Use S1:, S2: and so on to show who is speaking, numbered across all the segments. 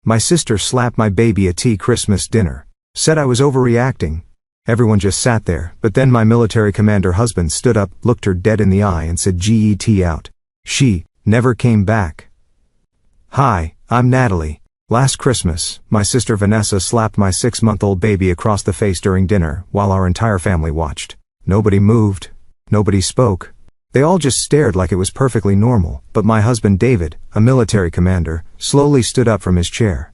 S1: My sister slapped my baby at Christmas dinner. Said I was overreacting. Everyone just sat there, but then my military commander husband stood up, looked her dead in the eye and said get out. She never came back. Hi, I'm Natalie. Last Christmas, my sister Vanessa slapped my 6-month-old baby across the face during dinner while our entire family watched. Nobody moved. Nobody spoke. They all just stared like it was perfectly normal, but my husband David, a military commander, slowly stood up from his chair.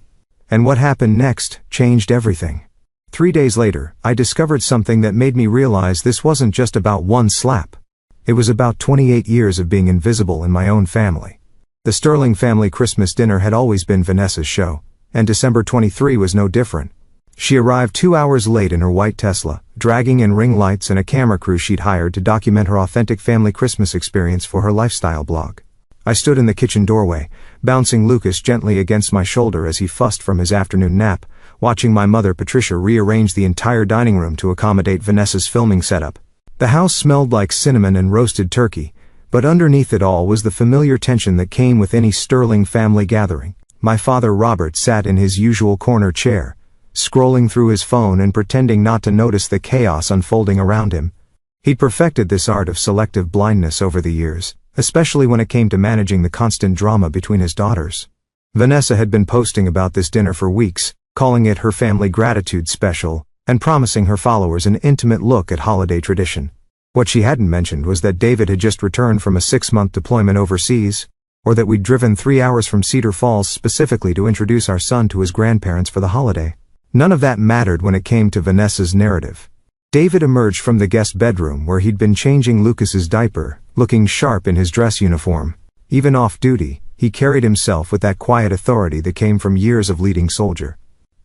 S1: And what happened next changed everything. 3 days later, I discovered something that made me realize this wasn't just about one slap. It was about 28 years of being invisible in my own family. The Sterling family Christmas dinner had always been Vanessa's show, and December 23 was no different. She arrived 2 hours late in her white Tesla, dragging in ring lights and a camera crew she'd hired to document her authentic family Christmas experience for her lifestyle blog. I stood in the kitchen doorway, bouncing Lucas gently against my shoulder as he fussed from his afternoon nap, watching my mother Patricia rearrange the entire dining room to accommodate Vanessa's filming setup. The house smelled like cinnamon and roasted turkey, but underneath it all was the familiar tension that came with any Sterling family gathering. My father Robert sat in his usual corner chair, scrolling through his phone and pretending not to notice the chaos unfolding around him. He'd perfected this art of selective blindness over the years, especially when it came to managing the constant drama between his daughters. Vanessa had been posting about this dinner for weeks, calling it her family gratitude special, and promising her followers an intimate look at holiday tradition. What she hadn't mentioned was that David had just returned from a 6-month deployment overseas, or that we'd driven 3 hours from Cedar Falls specifically to introduce our son to his grandparents for the holiday. None of that mattered when it came to Vanessa's narrative. David emerged from the guest bedroom where he'd been changing Lucas's diaper, looking sharp in his dress uniform. Even off-duty, he carried himself with that quiet authority that came from years of leading soldier.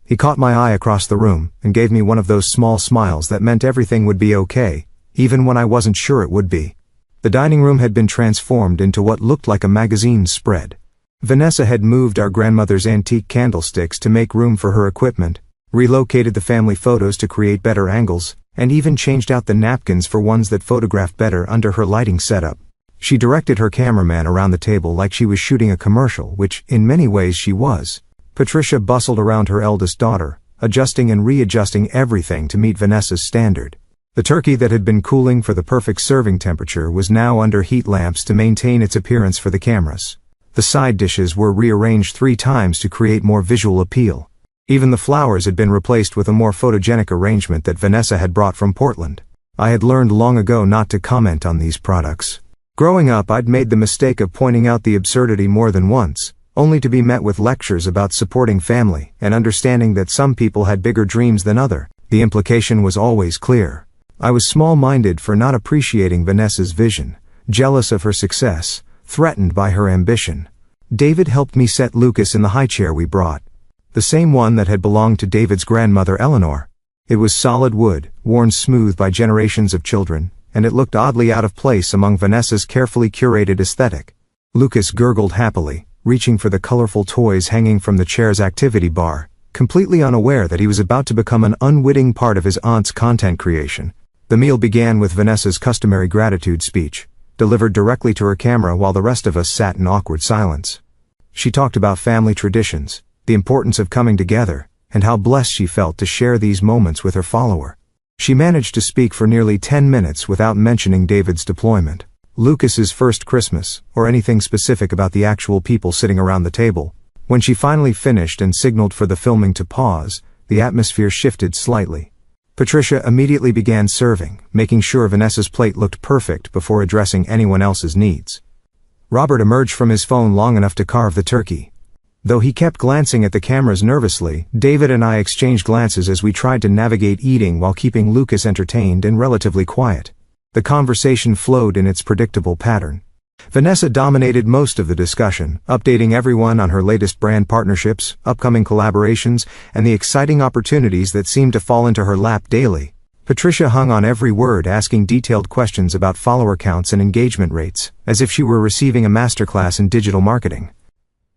S1: He caught my eye across the room and gave me one of those small smiles that meant everything would be okay, even when I wasn't sure it would be. The dining room had been transformed into what looked like a magazine spread. Vanessa had moved our grandmother's antique candlesticks to make room for her equipment, relocated the family photos to create better angles, and even changed out the napkins for ones that photographed better under her lighting setup. She directed her cameraman around the table like she was shooting a commercial, which, in many ways, she was. Patricia bustled around her eldest daughter, adjusting and readjusting everything to meet Vanessa's standard. The turkey that had been cooling for the perfect serving temperature was now under heat lamps to maintain its appearance for the cameras. The side dishes were rearranged 3 times to create more visual appeal. Even the flowers had been replaced with a more photogenic arrangement that Vanessa had brought from Portland. I had learned long ago not to comment on these products. Growing up, I'd made the mistake of pointing out the absurdity more than once, only to be met with lectures about supporting family and understanding that some people had bigger dreams than others. The implication was always clear. I was small-minded for not appreciating Vanessa's vision, jealous of her success, threatened by her ambition. David helped me set Lucas in the high chair we brought, the same one that had belonged to David's grandmother Eleanor. It was solid wood, worn smooth by generations of children, and it looked oddly out of place among Vanessa's carefully curated aesthetic. Lucas gurgled happily, reaching for the colorful toys hanging from the chair's activity bar, completely unaware that he was about to become an unwitting part of his aunt's content creation. The meal began with Vanessa's customary gratitude speech, delivered directly to her camera while the rest of us sat in awkward silence. She talked about family traditions, the importance of coming together, and how blessed she felt to share these moments with her follower. She managed to speak for nearly 10 minutes without mentioning David's deployment, Lucas's first Christmas, or anything specific about the actual people sitting around the table. When she finally finished and signaled for the filming to pause, the atmosphere shifted slightly. Patricia immediately began serving, making sure Vanessa's plate looked perfect before addressing anyone else's needs. Robert emerged from his phone long enough to carve the turkey. Though he kept glancing at the cameras nervously, David and I exchanged glances as we tried to navigate eating while keeping Lucas entertained and relatively quiet. The conversation flowed in its predictable pattern. Vanessa dominated most of the discussion, updating everyone on her latest brand partnerships, upcoming collaborations, and the exciting opportunities that seemed to fall into her lap daily. Patricia hung on every word, asking detailed questions about follower counts and engagement rates, as if she were receiving a masterclass in digital marketing.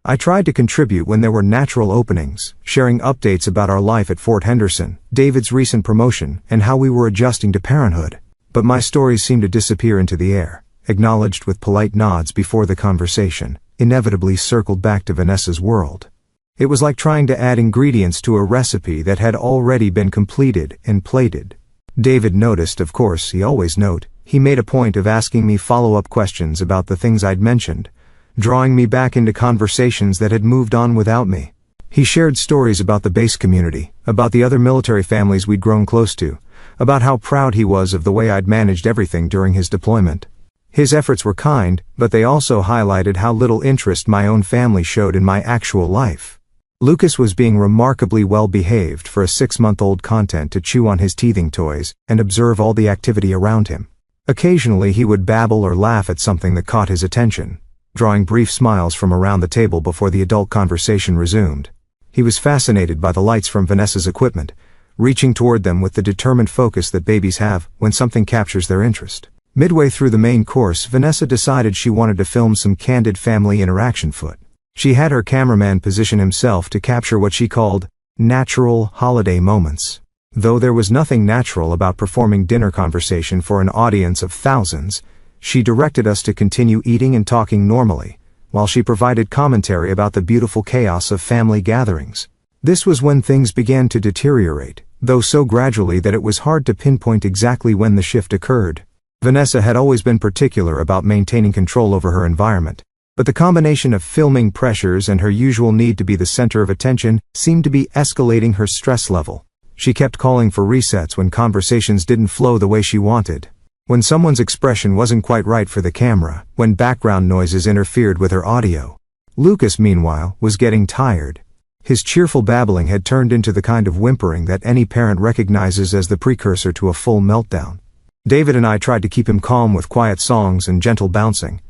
S1: I tried to contribute when there were natural openings, sharing updates about our life at Fort Henderson, David's recent promotion, and how we were adjusting to parenthood. But my stories seemed to disappear into the air, acknowledged with polite nods before the conversation inevitably circled back to Vanessa's world. It was like trying to add ingredients to a recipe that had already been completed and plated. David noticed, of course, he always note. He made a point of asking me follow-up questions about the things I'd mentioned, drawing me back into conversations that had moved on without me. He shared stories about the base community, about the other military families we'd grown close to, about how proud he was of the way I'd managed everything during his deployment. His efforts were kind, but they also highlighted how little interest my own family showed in my actual life. Lucas was being remarkably well-behaved for a 6-month-old, content to chew on his teething toys and observe all the activity around him. Occasionally he would babble or laugh at something that caught his attention, drawing brief smiles from around the table before the adult conversation resumed. He was fascinated by the lights from Vanessa's equipment, reaching toward them with the determined focus that babies have when something captures their interest. Midway through the main course, Vanessa decided she wanted to film some candid family interaction footage. She had her cameraman position himself to capture what she called natural holiday moments. Though there was nothing natural about performing dinner conversation for an audience of thousands, she directed us to continue eating and talking normally, while she provided commentary about the beautiful chaos of family gatherings. This was when things began to deteriorate, though so gradually that it was hard to pinpoint exactly when the shift occurred. Vanessa had always been particular about maintaining control over her environment, but the combination of filming pressures and her usual need to be the center of attention seemed to be escalating her stress level. She kept calling for resets when conversations didn't flow the way she wanted, when someone's expression wasn't quite right for the camera, when background noises interfered with her audio. Lucas, meanwhile, was getting tired. His cheerful babbling had turned into the kind of whimpering that any parent recognizes as the precursor to a full meltdown. David and I tried to keep him calm with quiet songs and gentle bouncing,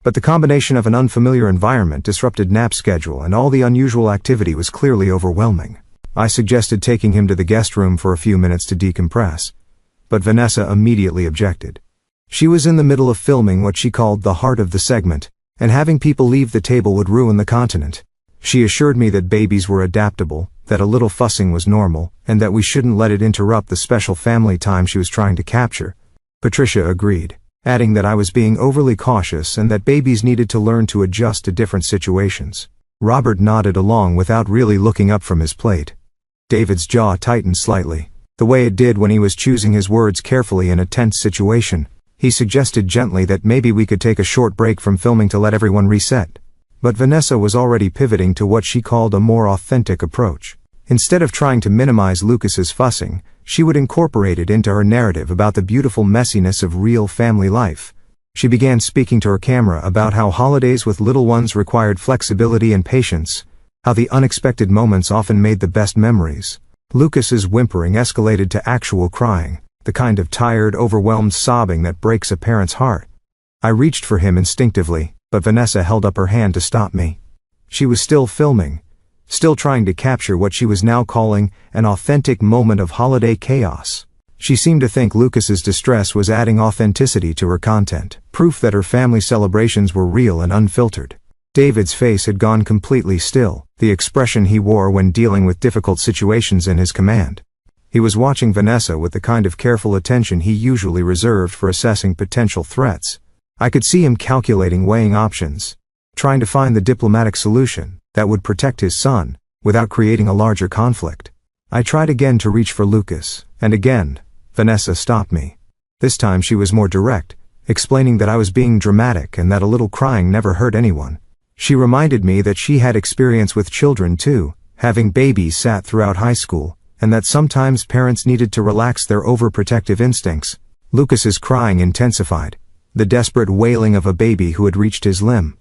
S1: but the combination of an unfamiliar environment, disrupted nap schedule, and all the unusual activity was clearly overwhelming. I suggested taking him to the guest room for a few minutes to decompress, but Vanessa immediately objected. She was in the middle of filming what she called the heart of the segment, and having people leave the table would ruin the content. She assured me that babies were adaptable, that a little fussing was normal, and that we shouldn't let it interrupt the special family time she was trying to capture. Patricia agreed, adding that I was being overly cautious and that babies needed to learn to adjust to different situations. Robert nodded along without really looking up from his plate. David's jaw tightened slightly, the way it did when he was choosing his words carefully in a tense situation. He suggested gently that maybe we could take a short break from filming to let everyone reset. But Vanessa was already pivoting to what she called a more authentic approach. Instead of trying to minimize Lucas's fussing, she would incorporate it into her narrative about the beautiful messiness of real family life. She began speaking to her camera about how holidays with little ones required flexibility and patience, how the unexpected moments often made the best memories. Lucas's whimpering escalated to actual crying, the kind of tired, overwhelmed sobbing that breaks a parent's heart. I reached for him instinctively, but Vanessa held up her hand to stop me. She was still filming, still trying to capture what she was now calling an authentic moment of holiday chaos. She seemed to think Lucas's distress was adding authenticity to her content, proof that her family celebrations were real and unfiltered. David's face had gone completely still, the expression he wore when dealing with difficult situations in his command. He was watching Vanessa with the kind of careful attention he usually reserved for assessing potential threats. I could see him calculating, weighing options, trying to find the diplomatic solution that would protect his son, without creating a larger conflict. I tried again to reach for Lucas, and again, Vanessa stopped me. This time she was more direct, explaining that I was being dramatic and that a little crying never hurt anyone. She reminded me that she had experience with children too, having babies sat throughout high school, and that sometimes parents needed to relax their overprotective instincts. Lucas's crying intensified, the desperate wailing of a baby who had reached his limb.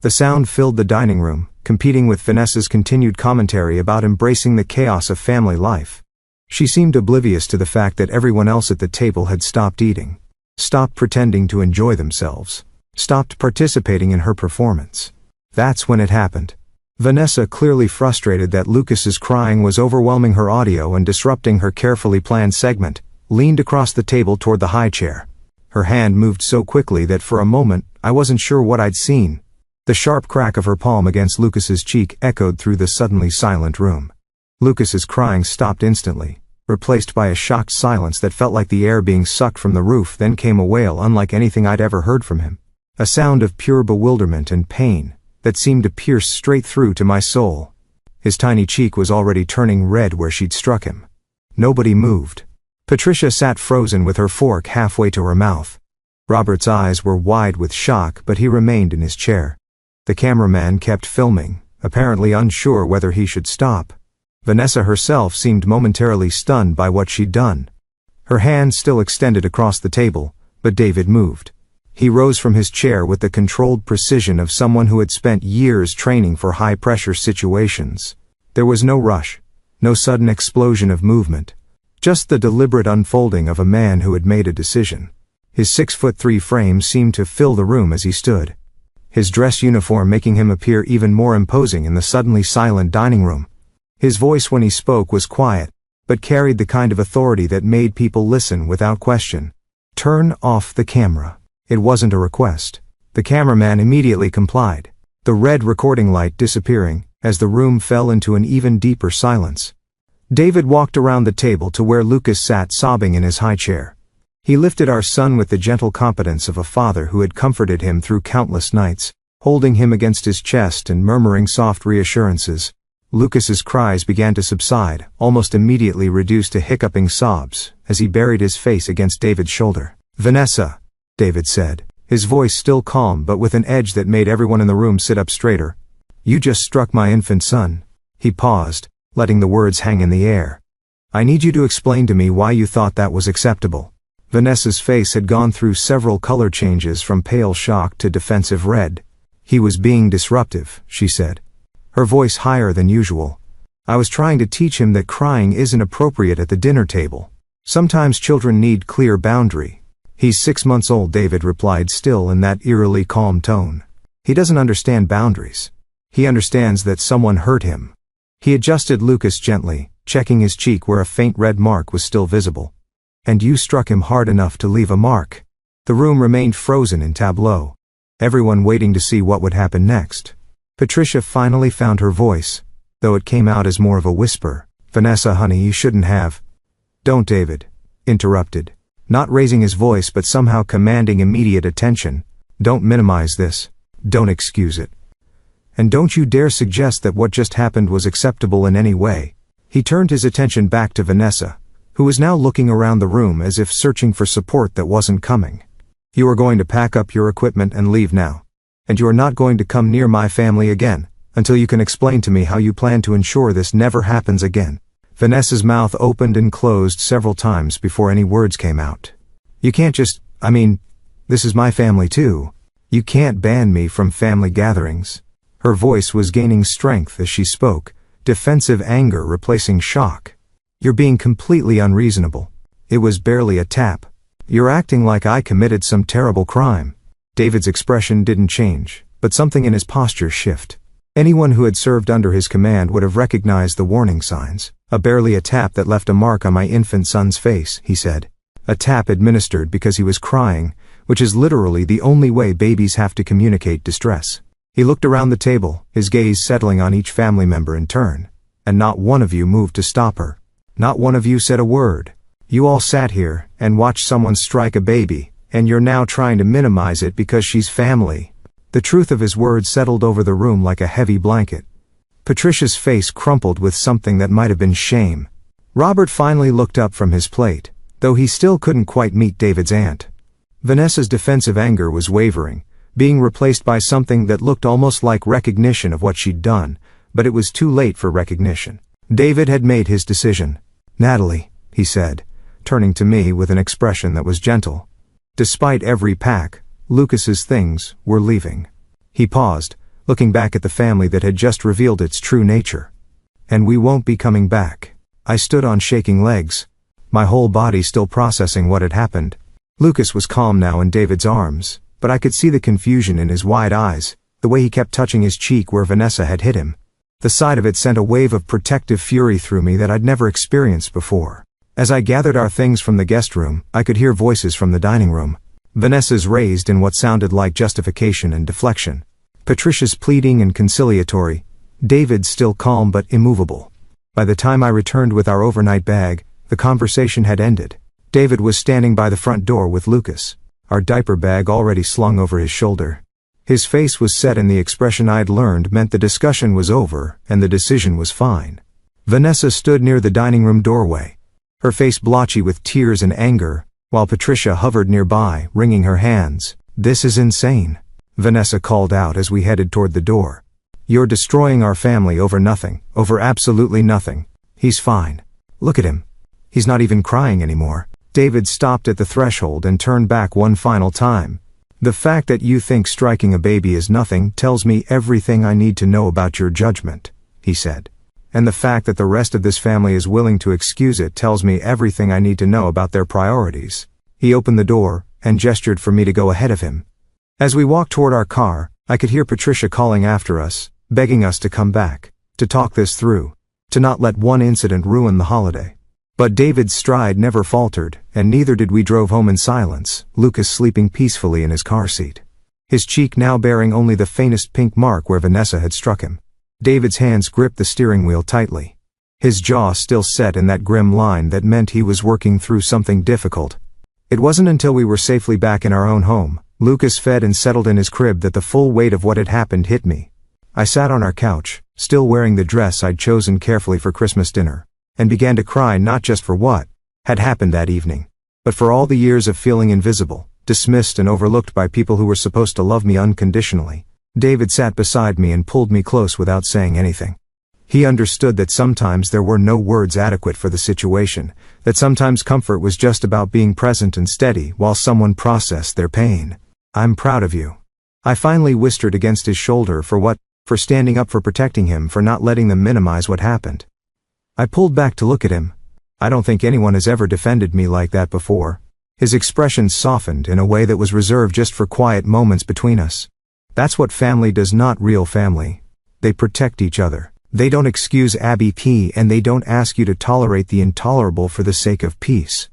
S1: The sound filled the dining room, competing with Vanessa's continued commentary about embracing the chaos of family life. She seemed oblivious to the fact that everyone else at the table had stopped eating, stopped pretending to enjoy themselves, stopped participating in her performance. That's when it happened. Vanessa, clearly frustrated that Lucas's crying was overwhelming her audio and disrupting her carefully planned segment, leaned across the table toward the high chair. Her hand moved so quickly that for a moment, I wasn't sure what I'd seen. The sharp crack of her palm against Lucas's cheek echoed through the suddenly silent room. Lucas's crying stopped instantly, replaced by a shocked silence that felt like the air being sucked from the roof. Then came a wail unlike anything I'd ever heard from him. A sound of pure bewilderment and pain that seemed to pierce straight through to my soul. His tiny cheek was already turning red where she'd struck him. Nobody moved. Patricia sat frozen with her fork halfway to her mouth. Robert's eyes were wide with shock, but he remained in his chair. The cameraman kept filming, apparently unsure whether he should stop. Vanessa herself seemed momentarily stunned by what she'd done. Her hand still extended across the table, but David moved. He rose from his chair with the controlled precision of someone who had spent years training for high-pressure situations. There was no rush, no sudden explosion of movement, just the deliberate unfolding of a man who had made a decision. His 6'3" frame seemed to fill the room as he stood, his dress uniform making him appear even more imposing in the suddenly silent dining room. His voice when he spoke was quiet, but carried the kind of authority that made people listen without question. "Turn off the camera." It wasn't a request. The cameraman immediately complied, the red recording light disappearing as the room fell into an even deeper silence. David walked around the table to where Lucas sat sobbing in his high chair. He lifted our son with the gentle competence of a father who had comforted him through countless nights, holding him against his chest and murmuring soft reassurances. Lucas's cries began to subside, almost immediately reduced to hiccuping sobs, as he buried his face against David's shoulder. "Vanessa," David said, his voice still calm but with an edge that made everyone in the room sit up straighter. "You just struck my infant son." He paused, letting the words hang in the air. "I need you to explain to me why you thought that was acceptable." Vanessa's face had gone through several color changes from pale shock to defensive red. "He was being disruptive," she said, her voice higher than usual. "I was trying to teach him that crying isn't appropriate at the dinner table. Sometimes children need clear boundary." "He's 6 months old," David replied, still in that eerily calm tone. "He doesn't understand boundaries. He understands that someone hurt him." He adjusted Lucas gently, checking his cheek where a faint red mark was still visible. "And you struck him hard enough to leave a mark." The room remained frozen in tableau, everyone waiting to see what would happen next. Patricia finally found her voice, though it came out as more of a whisper. "Vanessa, honey, you shouldn't have." "Don't," David interrupted, not raising his voice but somehow commanding immediate attention. "Don't minimize this. Don't excuse it. And don't you dare suggest that what just happened was acceptable in any way." He turned his attention back to Vanessa, who was now looking around the room as if searching for support that wasn't coming. "You are going to pack up your equipment and leave now. And you are not going to come near my family again, until you can explain to me how you plan to ensure this never happens again." Vanessa's mouth opened and closed several times before any words came out. "You can't just, this is my family too. You can't ban me from family gatherings." Her voice was gaining strength as she spoke, defensive anger replacing shock. "You're being completely unreasonable. It was barely a tap. You're acting like I committed some terrible crime." David's expression didn't change, but something in his posture shifted. Anyone who had served under his command would have recognized the warning signs. Barely a tap that left a mark on my infant son's face," he said. "A tap administered because he was crying, which is literally the only way babies have to communicate distress." He looked around the table, his gaze settling on each family member in turn. "And not one of you moved to stop her. Not one of you said a word. You all sat here and watched someone strike a baby, and you're now trying to minimize it because she's family." The truth of his words settled over the room like a heavy blanket. Patricia's face crumpled with something that might have been shame. Robert finally looked up from his plate, though he still couldn't quite meet David's aunt. Vanessa's defensive anger was wavering, being replaced by something that looked almost like recognition of what she'd done, but it was too late for recognition. David had made his decision. "Natalie," he said, turning to me with an expression that was gentle. Despite every pack, Lucas's things were leaving. He paused, looking back at the family that had just revealed its true nature. "And we won't be coming back." I stood on shaking legs, my whole body still processing what had happened. Lucas was calm now in David's arms, but I could see the confusion in his wide eyes, the way he kept touching his cheek where Vanessa had hit him. The sight of it sent a wave of protective fury through me that I'd never experienced before. As I gathered our things from the guest room, I could hear voices from the dining room. Vanessa's raised in what sounded like justification and deflection. Patricia's pleading and conciliatory. David's still calm but immovable. By the time I returned with our overnight bag, the conversation had ended. David was standing by the front door with Lucas, our diaper bag already slung over his shoulder. His face was set and the expression I'd learned meant the discussion was over and the decision was fine. Vanessa stood near the dining room doorway, her face blotchy with tears and anger, while Patricia hovered nearby, wringing her hands. "This is insane," Vanessa called out as we headed toward the door. "You're destroying our family over nothing, over absolutely nothing. He's fine. Look at him. He's not even crying anymore." David stopped at the threshold and turned back one final time. "The fact that you think striking a baby is nothing tells me everything I need to know about your judgment," he said. "And the fact that the rest of this family is willing to excuse it tells me everything I need to know about their priorities." He opened the door and gestured for me to go ahead of him. As we walked toward our car, I could hear Patricia calling after us, begging us to come back, to talk this through, to not let one incident ruin the holiday. But David's stride never faltered, and neither did we. Drove home in silence, Lucas sleeping peacefully in his car seat, his cheek now bearing only the faintest pink mark where Vanessa had struck him. David's hands gripped the steering wheel tightly, his jaw still set in that grim line that meant he was working through something difficult. It wasn't until we were safely back in our own home, Lucas fed and settled in his crib, that the full weight of what had happened hit me. I sat on our couch, still wearing the dress I'd chosen carefully for Christmas dinner, and began to cry, not just for what had happened that evening, but for all the years of feeling invisible, dismissed and overlooked by people who were supposed to love me unconditionally. David sat beside me and pulled me close without saying anything. He understood that sometimes there were no words adequate for the situation, that sometimes comfort was just about being present and steady while someone processed their pain. "I'm proud of you," I finally whispered against his shoulder. "For what? For standing up, for protecting him, for not letting them minimize what happened." I pulled back to look at him. I don't think anyone has ever defended me like that before. His expression softened in a way that was reserved just for quiet moments between us. That's what family does, not real family. They protect each other. They don't excuse Abby P, and they don't ask you to tolerate the intolerable for the sake of peace.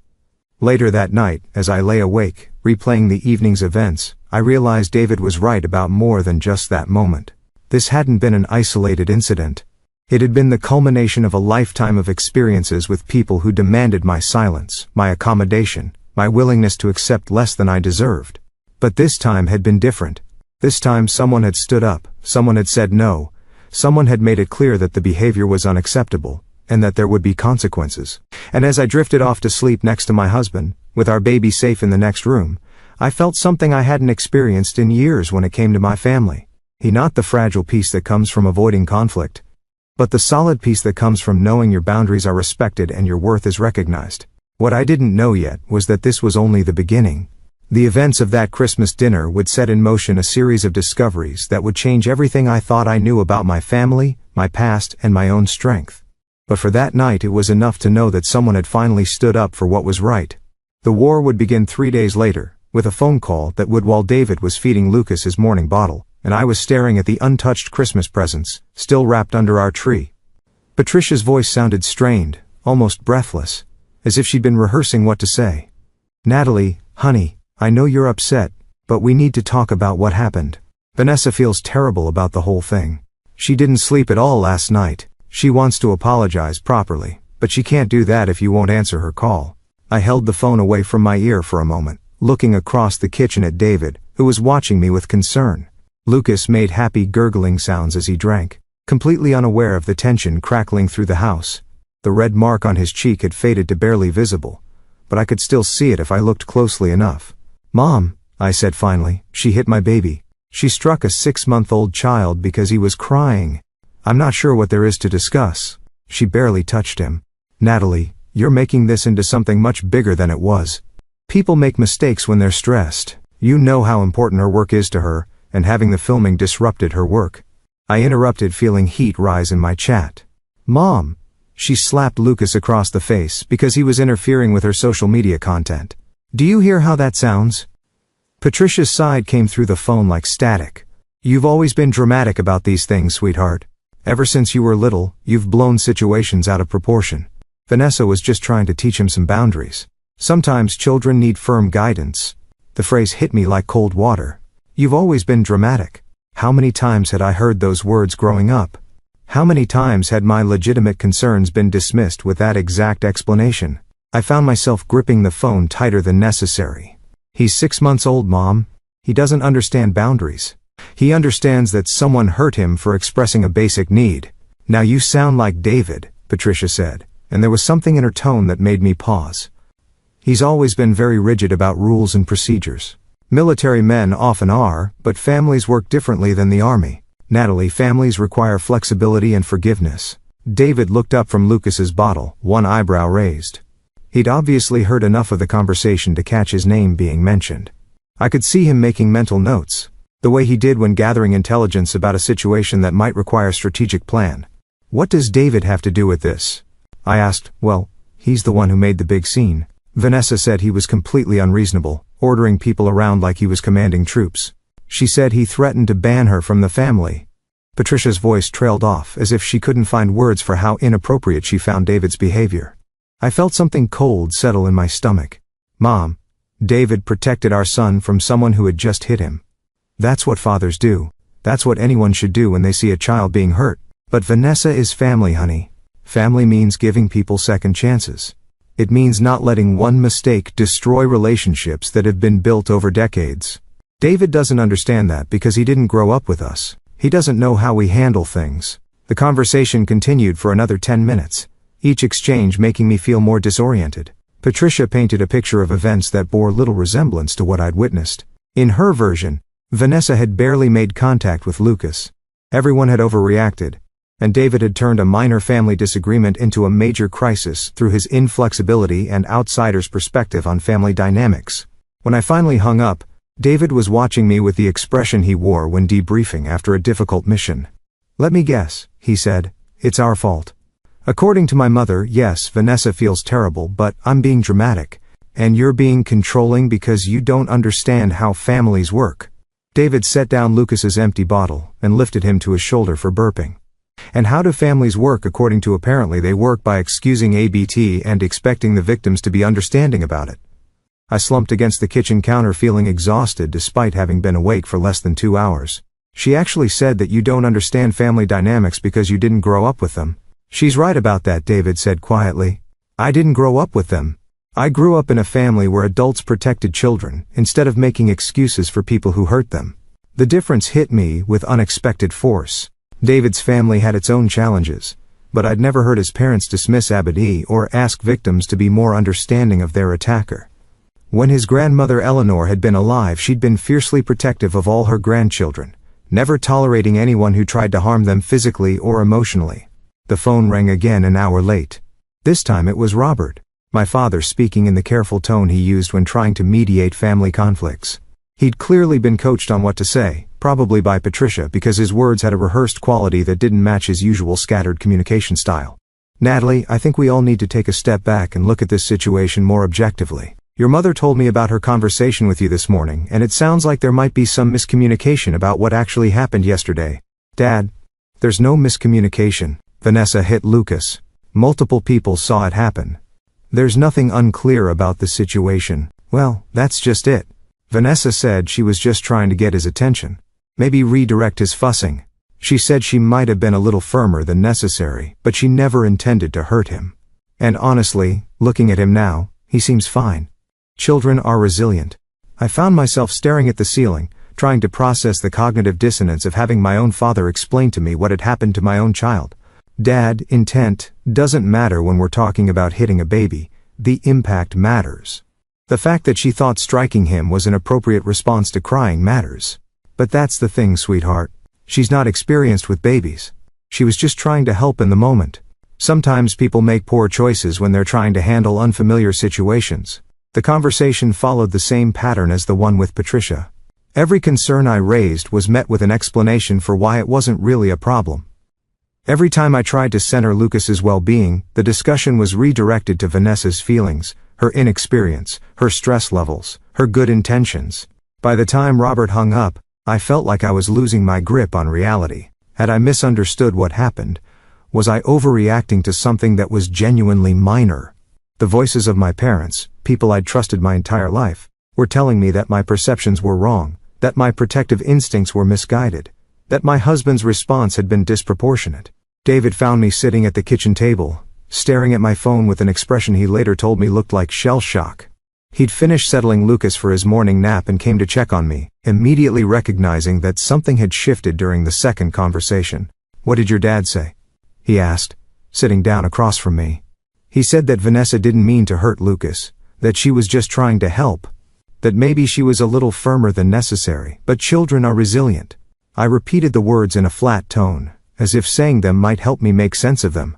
S1: Later that night, as I lay awake, replaying the evening's events, I realized David was right about more than just that moment. This hadn't been an isolated incident. It had been the culmination of a lifetime of experiences with people who demanded my silence, my accommodation, my willingness to accept less than I deserved. But this time had been different. This time someone had stood up, someone had said no, someone had made it clear that the behavior was unacceptable, and that there would be consequences. And as I drifted off to sleep next to my husband, with our baby safe in the next room, I felt something I hadn't experienced in years when it came to my family. Not the fragile peace that comes from avoiding conflict, but the solid peace that comes from knowing your boundaries are respected and your worth is recognized. What I didn't know yet was that this was only the beginning. The events of that Christmas dinner would set in motion a series of discoveries that would change everything I thought I knew about my family, my past, and my own strength. But for that night it was enough to know that someone had finally stood up for what was right. The war would begin 3 days later, with a phone call that would, while David was feeding Lucas his morning bottle, and I was staring at the untouched Christmas presents, still wrapped under our tree. Patricia's voice sounded strained, almost breathless, as if she'd been rehearsing what to say. "Natalie, honey, I know you're upset, but we need to talk about what happened. Vanessa feels terrible about the whole thing. She didn't sleep at all last night. She wants to apologize properly, but she can't do that if you won't answer her call." I held the phone away from my ear for a moment, looking across the kitchen at David, who was watching me with concern. Lucas made happy gurgling sounds as he drank, completely unaware of the tension crackling through the house. The red mark on his cheek had faded to barely visible, but I could still see it if I looked closely enough. "Mom," I said finally, "she hit my baby. She struck a 6-month-old child because he was crying. I'm not sure what there is to discuss. She barely touched him." "Natalie, you're making this into something much bigger than it was. People make mistakes when they're stressed. You know how important her work is to her, and having the filming disrupted her work." I interrupted, feeling heat rise in my chat. "Mom!" She slapped Lucas across the face because he was interfering with her social media content. "Do you hear how that sounds?" Patricia's side came through the phone like static. "You've always been dramatic about these things, sweetheart. Ever since you were little, you've blown situations out of proportion. Vanessa was just trying to teach him some boundaries. Sometimes children need firm guidance." The phrase hit me like cold water. "You've always been dramatic." How many times had I heard those words growing up? How many times had my legitimate concerns been dismissed with that exact explanation? I found myself gripping the phone tighter than necessary. "He's 6 months old, Mom. He doesn't understand boundaries. He understands that someone hurt him for expressing a basic need. "Now you sound like David," Patricia said, and there was something in her tone that made me pause. He's always been very rigid about rules and procedures. Military men often are, but families work differently than the army. Natalie, families require flexibility and forgiveness. David looked up from Lucas's bottle, one eyebrow raised. He'd obviously heard enough of the conversation to catch his name being mentioned. I could see him making mental notes, the way he did when gathering intelligence about a situation that might require strategic plan. "What does David have to do with this?" I asked. "Well, he's the one who made the big scene." Vanessa said he was completely unreasonable, ordering people around like he was commanding troops. She said he threatened to ban her from the family. Patricia's voice trailed off as if she couldn't find words for how inappropriate she found David's behavior. I felt something cold settle in my stomach. "Mom, David protected our son from someone who had just hit him. That's what fathers do. That's what anyone should do when they see a child being hurt." "But Vanessa is family, honey. Family means giving people second chances. It means not letting one mistake destroy relationships that have been built over decades. David doesn't understand that because he didn't grow up with us. He doesn't know how we handle things." The conversation continued for another 10 minutes, each exchange making me feel more disoriented. Patricia painted a picture of events that bore little resemblance to what I'd witnessed. In her version, Vanessa had barely made contact with Lucas. Everyone had overreacted, and David had turned a minor family disagreement into a major crisis through his inflexibility and outsider's perspective on family dynamics. When I finally hung up, David was watching me with the expression he wore when debriefing after a difficult mission. "Let me guess," he said, "it's our fault." "According to my mother, yes, Vanessa feels terrible, but I'm being dramatic, and you're being controlling because you don't understand how families work." David set down Lucas's empty bottle and lifted him to his shoulder for burping. "And how do families work according to apparently they work by excusing ABT and expecting the victims to be understanding about it." I slumped against the kitchen counter feeling exhausted despite having been awake for less than 2 hours. "She actually said that you don't understand family dynamics because you didn't grow up with them." "She's right about that," David said quietly. "I didn't grow up with them. I grew up in a family where adults protected children instead of making excuses for people who hurt them." The difference hit me with unexpected force. David's family had its own challenges, but I'd never heard his parents dismiss ABT or ask victims to be more understanding of their attacker. When his grandmother Eleanor had been alive, she'd been fiercely protective of all her grandchildren, never tolerating anyone who tried to harm them physically or emotionally. The phone rang again an hour late. This time it was Robert, my father, speaking in the careful tone he used when trying to mediate family conflicts. He'd clearly been coached on what to say, probably by Patricia because his words had a rehearsed quality that didn't match his usual scattered communication style. "Natalie, I think we all need to take a step back and look at this situation more objectively. Your mother told me about her conversation with you this morning, and it sounds like there might be some miscommunication about what actually happened yesterday." "Dad, there's no miscommunication." Vanessa hit Lucas. "Multiple people saw it happen. There's nothing unclear about the situation." "Well, that's just it." Vanessa said she was just trying to get his attention. Maybe redirect his fussing. She said she might have been a little firmer than necessary, but she never intended to hurt him. And honestly, looking at him now, he seems fine. Children are resilient. I found myself staring at the ceiling, trying to process the cognitive dissonance of having my own father explain to me what had happened to my own child. "Dad, intent doesn't matter when we're talking about hitting a baby. The impact matters. The fact that she thought striking him was an appropriate response to crying matters. But that's the thing, sweetheart. She's not experienced with babies. She was just trying to help in the moment. Sometimes people make poor choices when they're trying to handle unfamiliar situations." The conversation followed the same pattern as the one with Patricia. Every concern I raised was met with an explanation for why it wasn't really a problem. Every time I tried to center Lucas's well-being, the discussion was redirected to Vanessa's feelings, her inexperience, her stress levels, her good intentions. By the time Robert hung up, I felt like I was losing my grip on reality. Had I misunderstood what happened? Was I overreacting to something that was genuinely minor? The voices of my parents, people I'd trusted my entire life, were telling me that my perceptions were wrong, that my protective instincts were misguided, that my husband's response had been disproportionate. David found me sitting at the kitchen table, staring at my phone with an expression he later told me looked like shell shock. He'd finished settling Lucas for his morning nap and came to check on me, immediately recognizing that something had shifted during the second conversation. "What did your dad say?" he asked, sitting down across from me. "He said that Vanessa didn't mean to hurt Lucas, that she was just trying to help, that maybe she was a little firmer than necessary, but children are resilient." I repeated the words in a flat tone, as if saying them might help me make sense of them.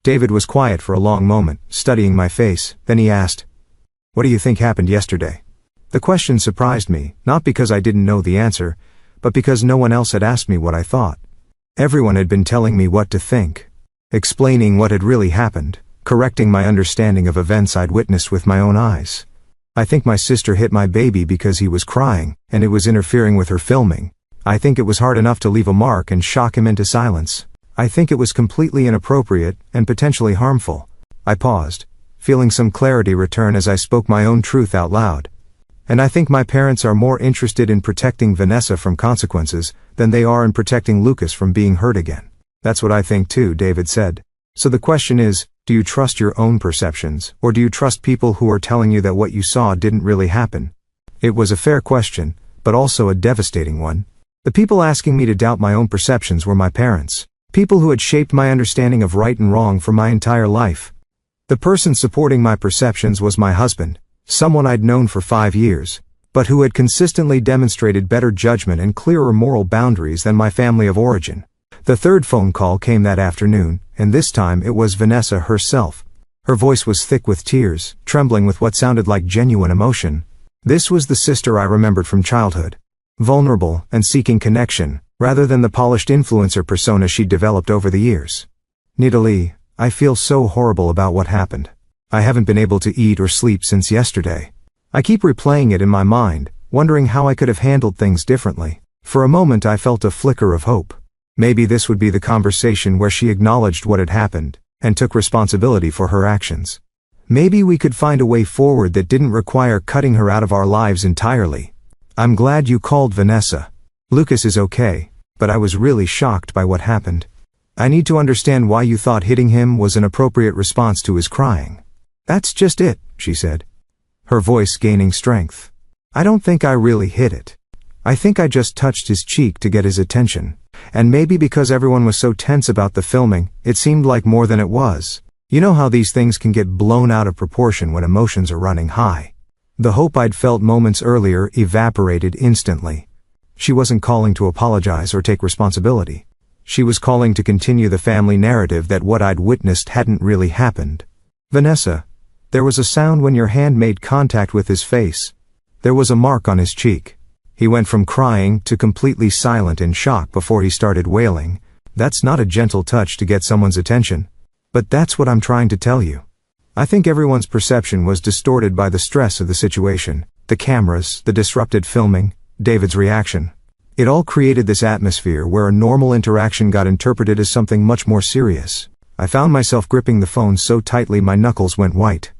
S1: David was quiet for a long moment, studying my face, then he asked, "What do you think happened yesterday?" The question surprised me, not because I didn't know the answer, but because no one else had asked me what I thought. Everyone had been telling me what to think, explaining what had really happened, correcting my understanding of events I'd witnessed with my own eyes. I think my sister hit my baby because he was crying, and it was interfering with her filming. I think it was hard enough to leave a mark and shock him into silence. I think it was completely inappropriate and potentially harmful. I paused, feeling some clarity return as I spoke my own truth out loud. And I think my parents are more interested in protecting Vanessa from consequences than they are in protecting Lucas from being hurt again. "That's what I think too," David said. "So the question is, do you trust your own perceptions, or do you trust people who are telling you that what you saw didn't really happen?" It was a fair question, but also a devastating one. The people asking me to doubt my own perceptions were my parents, people who had shaped my understanding of right and wrong for my entire life. The person supporting my perceptions was my husband, someone I'd known for 5 years, but who had consistently demonstrated better judgment and clearer moral boundaries than my family of origin. The third phone call came that afternoon, and this time it was Vanessa herself. Her voice was thick with tears, trembling with what sounded like genuine emotion. This was the sister I remembered from childhood, vulnerable and seeking connection, rather than the polished influencer persona she'd developed over the years. "Nidalee, I feel so horrible about what happened. I haven't been able to eat or sleep since yesterday. I keep replaying it in my mind, wondering how I could have handled things differently." For a moment I felt a flicker of hope. Maybe this would be the conversation where she acknowledged what had happened, and took responsibility for her actions. Maybe we could find a way forward that didn't require cutting her out of our lives entirely. "I'm glad you called, Vanessa. Lucas is okay, but I was really shocked by what happened. I need to understand why you thought hitting him was an appropriate response to his crying." "That's just it," she said, her voice gaining strength. "I don't think I really hit it. I think I just touched his cheek to get his attention. And maybe because everyone was so tense about the filming, it seemed like more than it was. You know how these things can get blown out of proportion when emotions are running high." The hope I'd felt moments earlier evaporated instantly. She wasn't calling to apologize or take responsibility. She was calling to continue the family narrative that what I'd witnessed hadn't really happened. "Vanessa, there was a sound when your hand made contact with his face. There was a mark on his cheek. He went from crying to completely silent in shock before he started wailing. That's not a gentle touch to get someone's attention. But that's what I'm trying to tell you. I think everyone's perception was distorted by the stress of the situation, the cameras, the disrupted filming, David's reaction. It all created this atmosphere where a normal interaction got interpreted as something much more serious." I found myself gripping the phone so tightly my knuckles went white.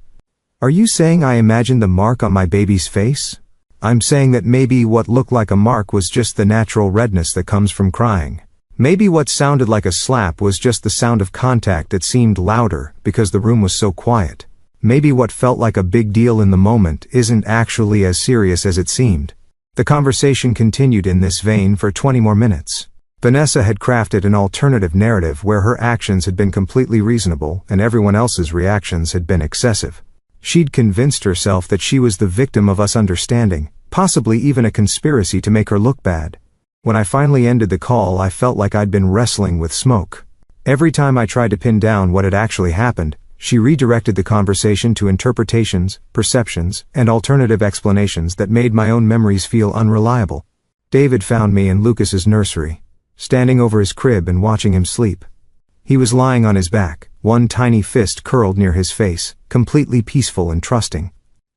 S1: "Are you saying I imagined the mark on my baby's face?" "I'm saying that maybe what looked like a mark was just the natural redness that comes from crying. Maybe what sounded like a slap was just the sound of contact that seemed louder because the room was so quiet. Maybe what felt like a big deal in the moment isn't actually as serious as it seemed." The conversation continued in this vein for 20 more minutes. Vanessa had crafted an alternative narrative where her actions had been completely reasonable and everyone else's reactions had been excessive. She'd convinced herself that she was the victim of us understanding, possibly even a conspiracy to make her look bad. When I finally ended the call, I felt like I'd been wrestling with smoke. Every time I tried to pin down what had actually happened, she redirected the conversation to interpretations, perceptions, and alternative explanations that made my own memories feel unreliable. David found me in Lucas's nursery, standing over his crib and watching him sleep. He was lying on his back, one tiny fist curled near his face, completely peaceful and trusting.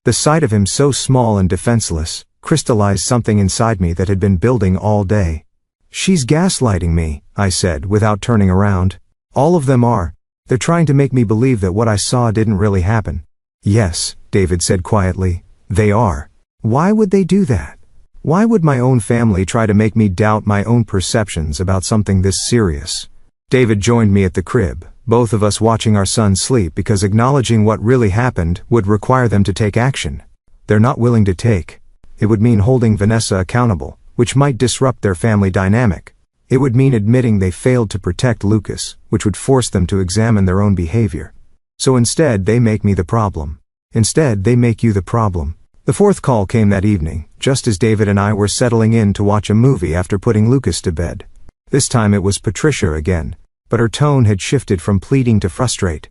S1: The sight of him so small and defenseless crystallized something inside me that had been building all day. "She's gaslighting me," I said without turning around. "All of them are. They're trying to make me believe that what I saw didn't really happen." "Yes," David said quietly, "they are. Why would they do that? Why would my own family try to make me doubt my own perceptions about something this serious?" David joined me at the crib, both of us watching our son sleep because acknowledging what really happened would require them to take action. they're not willing to take. It would mean holding Vanessa accountable, which might disrupt their family dynamic. It would mean admitting they failed to protect Lucas, which would force them to examine their own behavior. So instead, they make me the problem. Instead, they make you the problem. The fourth call came that evening, just as David and I were settling in to watch a movie after putting Lucas to bed. This time it was Patricia again, but her tone had shifted from pleading to frustrate.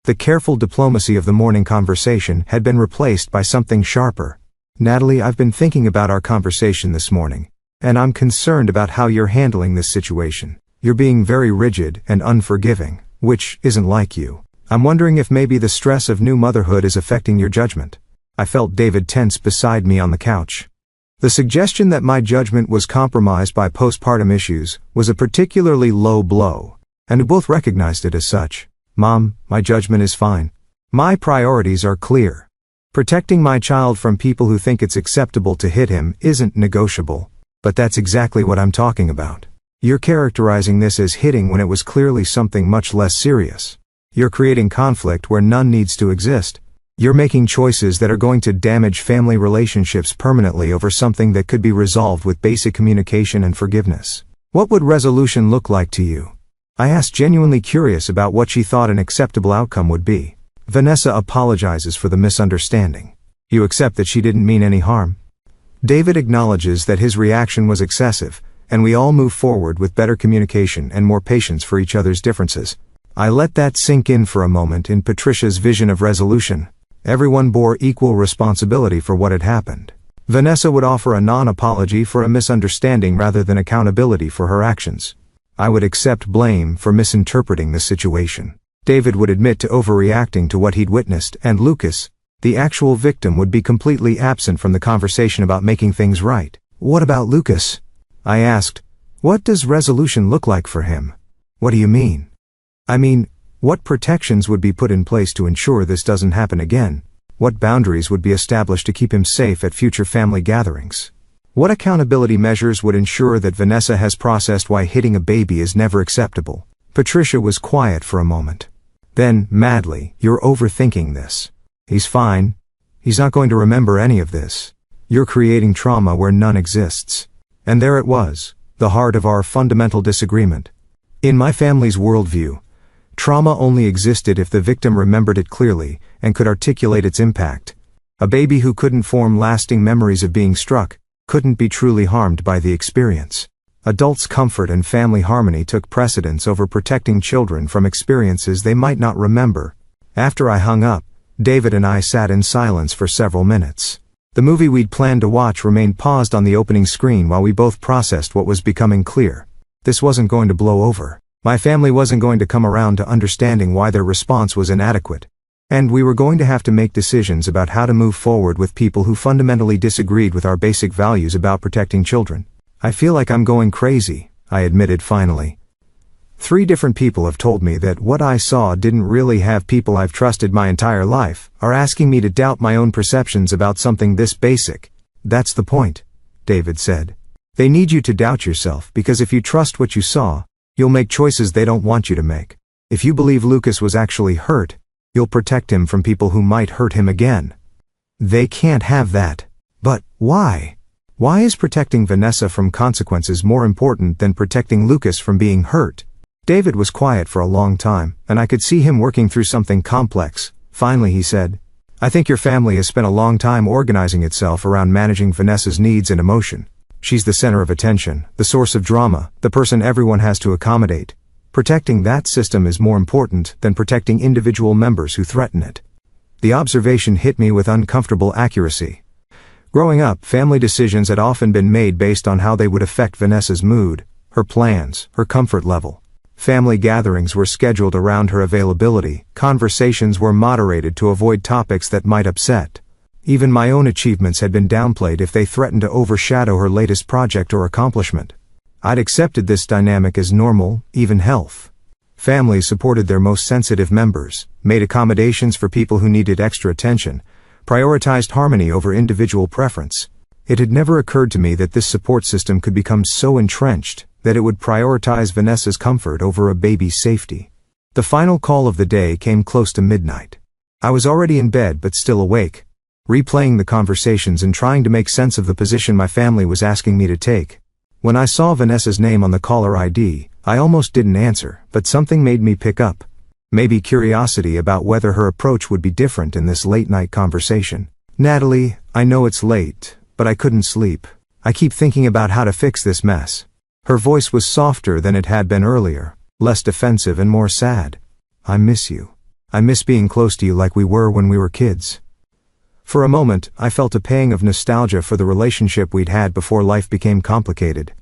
S1: The careful diplomacy of the morning conversation had been replaced by something sharper. "Natalie, I've been thinking about our conversation this morning, and I'm concerned about how you're handling this situation. You're being very rigid and unforgiving, which isn't like you. I'm wondering if maybe the stress of new motherhood is affecting your judgment." I felt David tense beside me on the couch. The suggestion that my judgment was compromised by postpartum issues was a particularly low blow, and we both recognized it as such. "Mom, my judgment is fine. My priorities are clear. Protecting my child from people who think it's acceptable to hit him isn't negotiable." "But that's exactly what I'm talking about. You're characterizing this as hitting when it was clearly something much less serious. You're creating conflict where none needs to exist. You're making choices that are going to damage family relationships permanently over something that could be resolved with basic communication and forgiveness. What would resolution look like to you?" I asked, genuinely curious about what she thought an acceptable outcome would be. "Vanessa apologizes for the misunderstanding. You accept that she didn't mean any harm." David acknowledges that his reaction was excessive, and we all move forward with better communication and more patience for each other's differences. I let that sink in for a moment in Patricia's vision of resolution. Everyone bore equal responsibility for what had happened. Vanessa would offer a non-apology for a misunderstanding rather than accountability for her actions. I would accept blame for misinterpreting the situation. David would admit to overreacting to what he'd witnessed, and Lucas, the actual victim, would be completely absent from the conversation about making things right. "What about Lucas?" I asked. "What does resolution look like for him?" "What do you mean?" "I mean, what protections would be put in place to ensure this doesn't happen again? What boundaries would be established to keep him safe at future family gatherings? What accountability measures would ensure that Vanessa has processed why hitting a baby is never acceptable?" Patricia was quiet for a moment. Then, madly, "You're overthinking this. He's fine. He's not going to remember any of this. You're creating trauma where none exists." And there it was, the heart of our fundamental disagreement. In my family's worldview, trauma only existed if the victim remembered it clearly and could articulate its impact. A baby who couldn't form lasting memories of being struck couldn't be truly harmed by the experience. Adults' comfort and family harmony took precedence over protecting children from experiences they might not remember. After I hung up, David and I sat in silence for several minutes. The movie we'd planned to watch remained paused on the opening screen while we both processed what was becoming clear. This wasn't going to blow over. My family wasn't going to come around to understanding why their response was inadequate. And we were going to have to make decisions about how to move forward with people who fundamentally disagreed with our basic values about protecting children. "I feel like I'm going crazy," I admitted finally. 3 different people have told me that what I saw didn't really have. People I've trusted my entire life are asking me to doubt my own perceptions about something this basic. "That's the point," David said. "They need you to doubt yourself because if you trust what you saw, you'll make choices they don't want you to make. If you believe Lucas was actually hurt, you'll protect him from people who might hurt him again. They can't have that." "But why? Why is protecting Vanessa from consequences more important than protecting Lucas from being hurt?" David was quiet for a long time, and I could see him working through something complex. Finally he said, "I think your family has spent a long time organizing itself around managing Vanessa's needs and emotion. She's the center of attention, the source of drama, the person everyone has to accommodate. Protecting that system is more important than protecting individual members who threaten it." The observation hit me with uncomfortable accuracy. Growing up, family decisions had often been made based on how they would affect Vanessa's mood, her plans, her comfort level. Family gatherings were scheduled around her availability, conversations were moderated to avoid topics that might upset. Even my own achievements had been downplayed if they threatened to overshadow her latest project or accomplishment. I'd accepted this dynamic as normal, even health. Families supported their most sensitive members, made accommodations for people who needed extra attention, prioritized harmony over individual preference. It had never occurred to me that this support system could become so entrenched that it would prioritize Vanessa's comfort over a baby's safety. The final call of the day came close to midnight. I was already in bed but still awake. replaying the conversations and trying to make sense of the position my family was asking me to take. When I saw Vanessa's name on the caller ID, I almost didn't answer, but something made me pick up. Maybe curiosity about whether her approach would be different in this late-night conversation. "Natalie, I know it's late, but I couldn't sleep. I keep thinking about how to fix this mess." Her voice was softer than it had been earlier, less defensive and more sad. "I miss you. I miss being close to you like we were when we were kids." For a moment, I felt a pang of nostalgia for the relationship we'd had before life became complicated.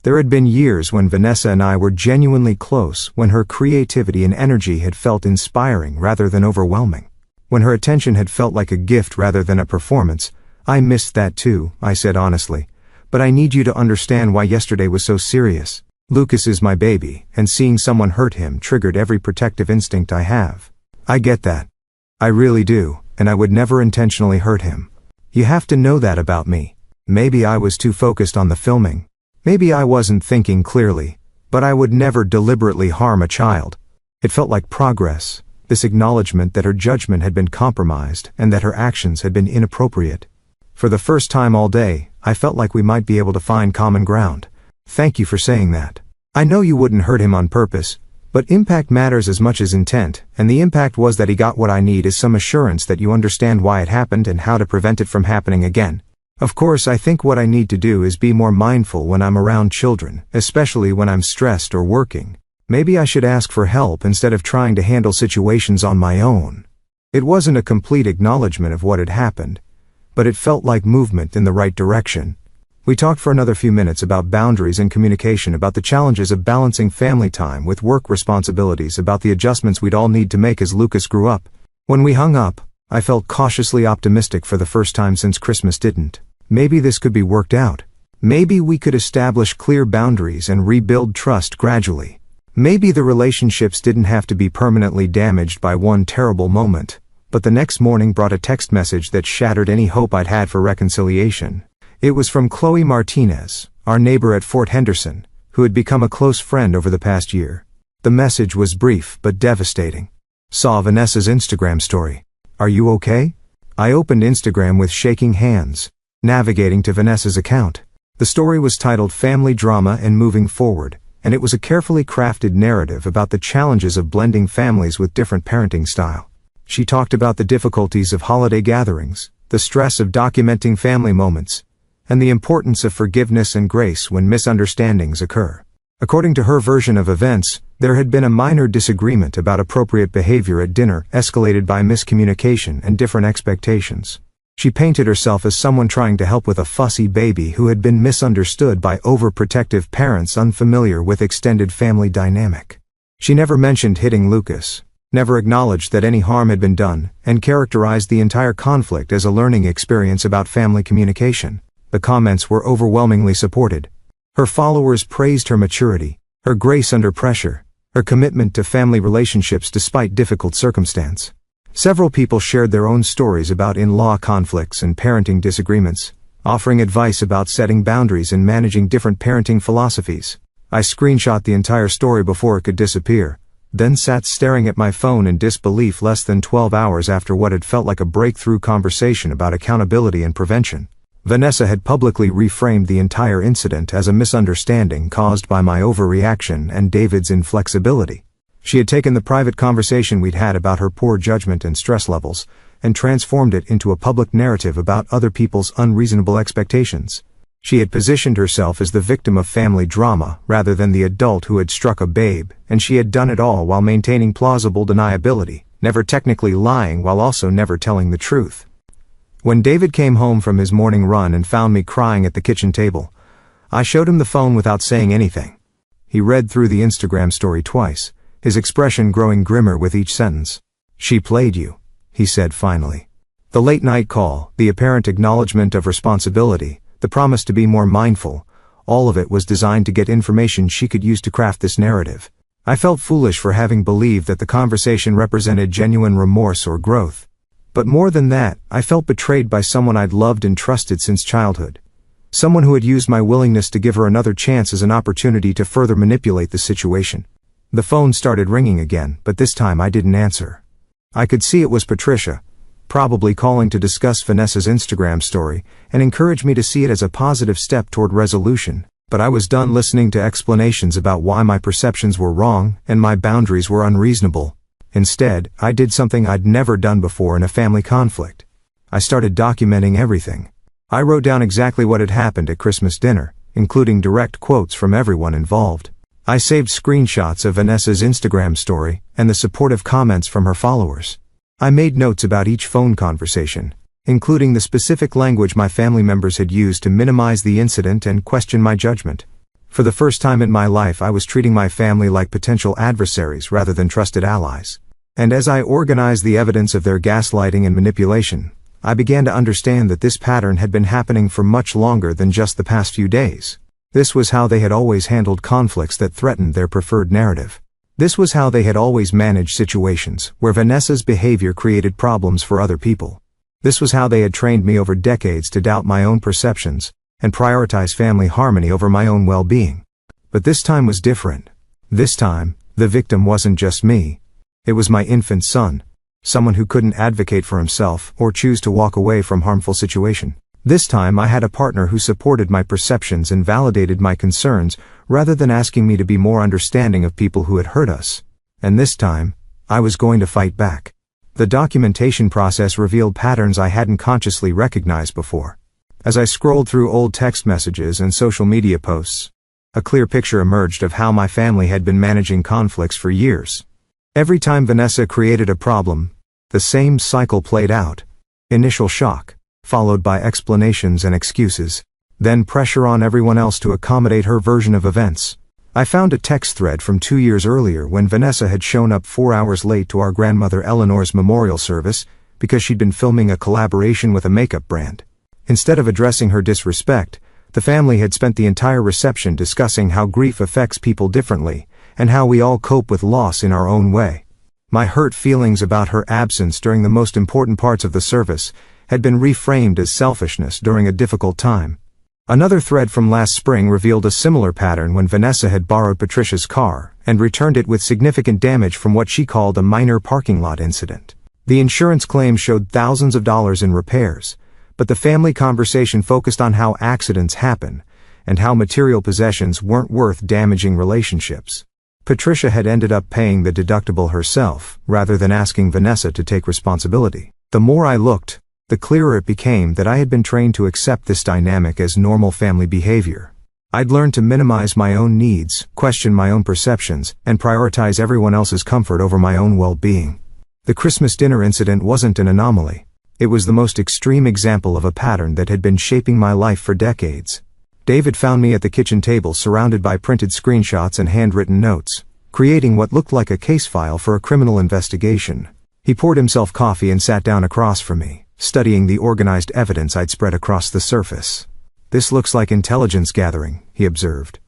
S1: There had been years when Vanessa and I were genuinely close, when her creativity and energy had felt inspiring rather than overwhelming. When her attention had felt like a gift rather than a performance. "I missed that too," I said honestly. "But I need you to understand why yesterday was so serious. Lucas is my baby, and seeing someone hurt him triggered every protective instinct I have. I get that. I really do, and I would never intentionally hurt him. You have to know that about me. Maybe I was too focused on the filming. Maybe I wasn't thinking clearly, but I would never deliberately harm a child." It felt like progress, this acknowledgement that her judgment had been compromised and that her actions had been inappropriate. For the first time all day, I felt like we might be able to find common ground. "Thank you for saying that. I know you wouldn't hurt him on purpose, but impact matters as much as intent, and the impact was that he got what I need is some assurance that you understand why it happened and how to prevent it from happening again. Of course, I think what I need to do is be more mindful when I'm around children, especially when I'm stressed or working. Maybe I should ask for help instead of trying to handle situations on my own." It wasn't a complete acknowledgement of what had happened, but it felt like movement in the right direction. We talked for another few minutes about boundaries and communication, about the challenges of balancing family time with work responsibilities, about the adjustments we'd all need to make as Lucas grew up. When we hung up, I felt cautiously optimistic for the first time since Christmas didn't. Maybe this could be worked out. Maybe we could establish clear boundaries and rebuild trust gradually. Maybe the relationships didn't have to be permanently damaged by one terrible moment. But the next morning brought a text message that shattered any hope I'd had for reconciliation. It was from Chloe Martinez, our neighbor at Fort Henderson, who had become a close friend over the past year. The message was brief but devastating. "Saw Vanessa's Instagram story. Are you okay?" I opened Instagram with shaking hands, navigating to Vanessa's account. The story was titled "Family Drama and Moving Forward," and it was a carefully crafted narrative about the challenges of blending families with different parenting style. She talked about the difficulties of holiday gatherings, the stress of documenting family moments, and the importance of forgiveness and grace when misunderstandings occur. According to her version of events, there had been a minor disagreement about appropriate behavior at dinner, escalated by miscommunication and different expectations. She painted herself as someone trying to help with a fussy baby who had been misunderstood by overprotective parents unfamiliar with extended family dynamic. She never mentioned hitting Lucas, never acknowledged that any harm had been done, and characterized the entire conflict as a learning experience about family communication. The comments were overwhelmingly supported. Her followers praised her maturity, her grace under pressure, her commitment to family relationships despite difficult circumstance. Several people shared their own stories about in-law conflicts and parenting disagreements, offering advice about setting boundaries and managing different parenting philosophies. I screenshot the entire story before it could disappear, then sat staring at my phone in disbelief less than 12 hours after what had felt like a breakthrough conversation about accountability and prevention. Vanessa had publicly reframed the entire incident as a misunderstanding caused by my overreaction and David's inflexibility. She had taken the private conversation we'd had about her poor judgment and stress levels, and transformed it into a public narrative about other people's unreasonable expectations. She had positioned herself as the victim of family drama rather than the adult who had struck a babe, and she had done it all while maintaining plausible deniability, never technically lying while also never telling the truth. When David came home from his morning run and found me crying at the kitchen table, I showed him the phone without saying anything. He read through the Instagram story twice, his expression growing grimmer with each sentence. "She played you," he said finally. The late-night call, the apparent acknowledgement of responsibility, the promise to be more mindful, all of it was designed to get information she could use to craft this narrative. I felt foolish for having believed that the conversation represented genuine remorse or growth. But more than that, I felt betrayed by someone I'd loved and trusted since childhood. Someone who had used my willingness to give her another chance as an opportunity to further manipulate the situation. The phone started ringing again, but this time I didn't answer. I could see it was Patricia, probably calling to discuss Vanessa's Instagram story and encourage me to see it as a positive step toward resolution. But I was done listening to explanations about why my perceptions were wrong and my boundaries were unreasonable. Instead, I did something I'd never done before in a family conflict. I started documenting everything. I wrote down exactly what had happened at Christmas dinner, including direct quotes from everyone involved. I saved screenshots of Vanessa's Instagram story and the supportive comments from her followers. I made notes about each phone conversation, including the specific language my family members had used to minimize the incident and question my judgment. For the first time in my life, I was treating my family like potential adversaries rather than trusted allies. And as I organized the evidence of their gaslighting and manipulation, I began to understand that this pattern had been happening for much longer than just the past few days. This was how they had always handled conflicts that threatened their preferred narrative. This was how they had always managed situations where Vanessa's behavior created problems for other people. This was how they had trained me over decades to doubt my own perceptions and prioritize family harmony over my own well-being. But this time was different. This time, the victim wasn't just me. It was my infant son. Someone who couldn't advocate for himself or choose to walk away from harmful situation. This time I had a partner who supported my perceptions and validated my concerns rather than asking me to be more understanding of people who had hurt us. And this time, I was going to fight back. The documentation process revealed patterns I hadn't consciously recognized before. As I scrolled through old text messages and social media posts, a clear picture emerged of how my family had been managing conflicts for years. Every time Vanessa created a problem, the same cycle played out. Initial shock, followed by explanations and excuses, then pressure on everyone else to accommodate her version of events. I found a text thread from 2 years earlier when Vanessa had shown up 4 hours late to our grandmother Eleanor's memorial service because she'd been filming a collaboration with a makeup brand. Instead of addressing her disrespect, the family had spent the entire reception discussing how grief affects people differently and how we all cope with loss in our own way. My hurt feelings about her absence during the most important parts of the service had been reframed as selfishness during a difficult time. Another thread from last spring revealed a similar pattern when Vanessa had borrowed Patricia's car and returned it with significant damage from what she called a minor parking lot incident. The insurance claim showed thousands of dollars in repairs, but the family conversation focused on how accidents happen and how material possessions weren't worth damaging relationships. Patricia had ended up paying the deductible herself, rather than asking Vanessa to take responsibility. The more I looked, the clearer it became that I had been trained to accept this dynamic as normal family behavior. I'd learned to minimize my own needs, question my own perceptions, and prioritize everyone else's comfort over my own well-being. The Christmas dinner incident wasn't an anomaly. It was the most extreme example of a pattern that had been shaping my life for decades. David found me at the kitchen table surrounded by printed screenshots and handwritten notes, creating what looked like a case file for a criminal investigation. He poured himself coffee and sat down across from me, studying the organized evidence I'd spread across the surface. "This looks like intelligence gathering," he observed.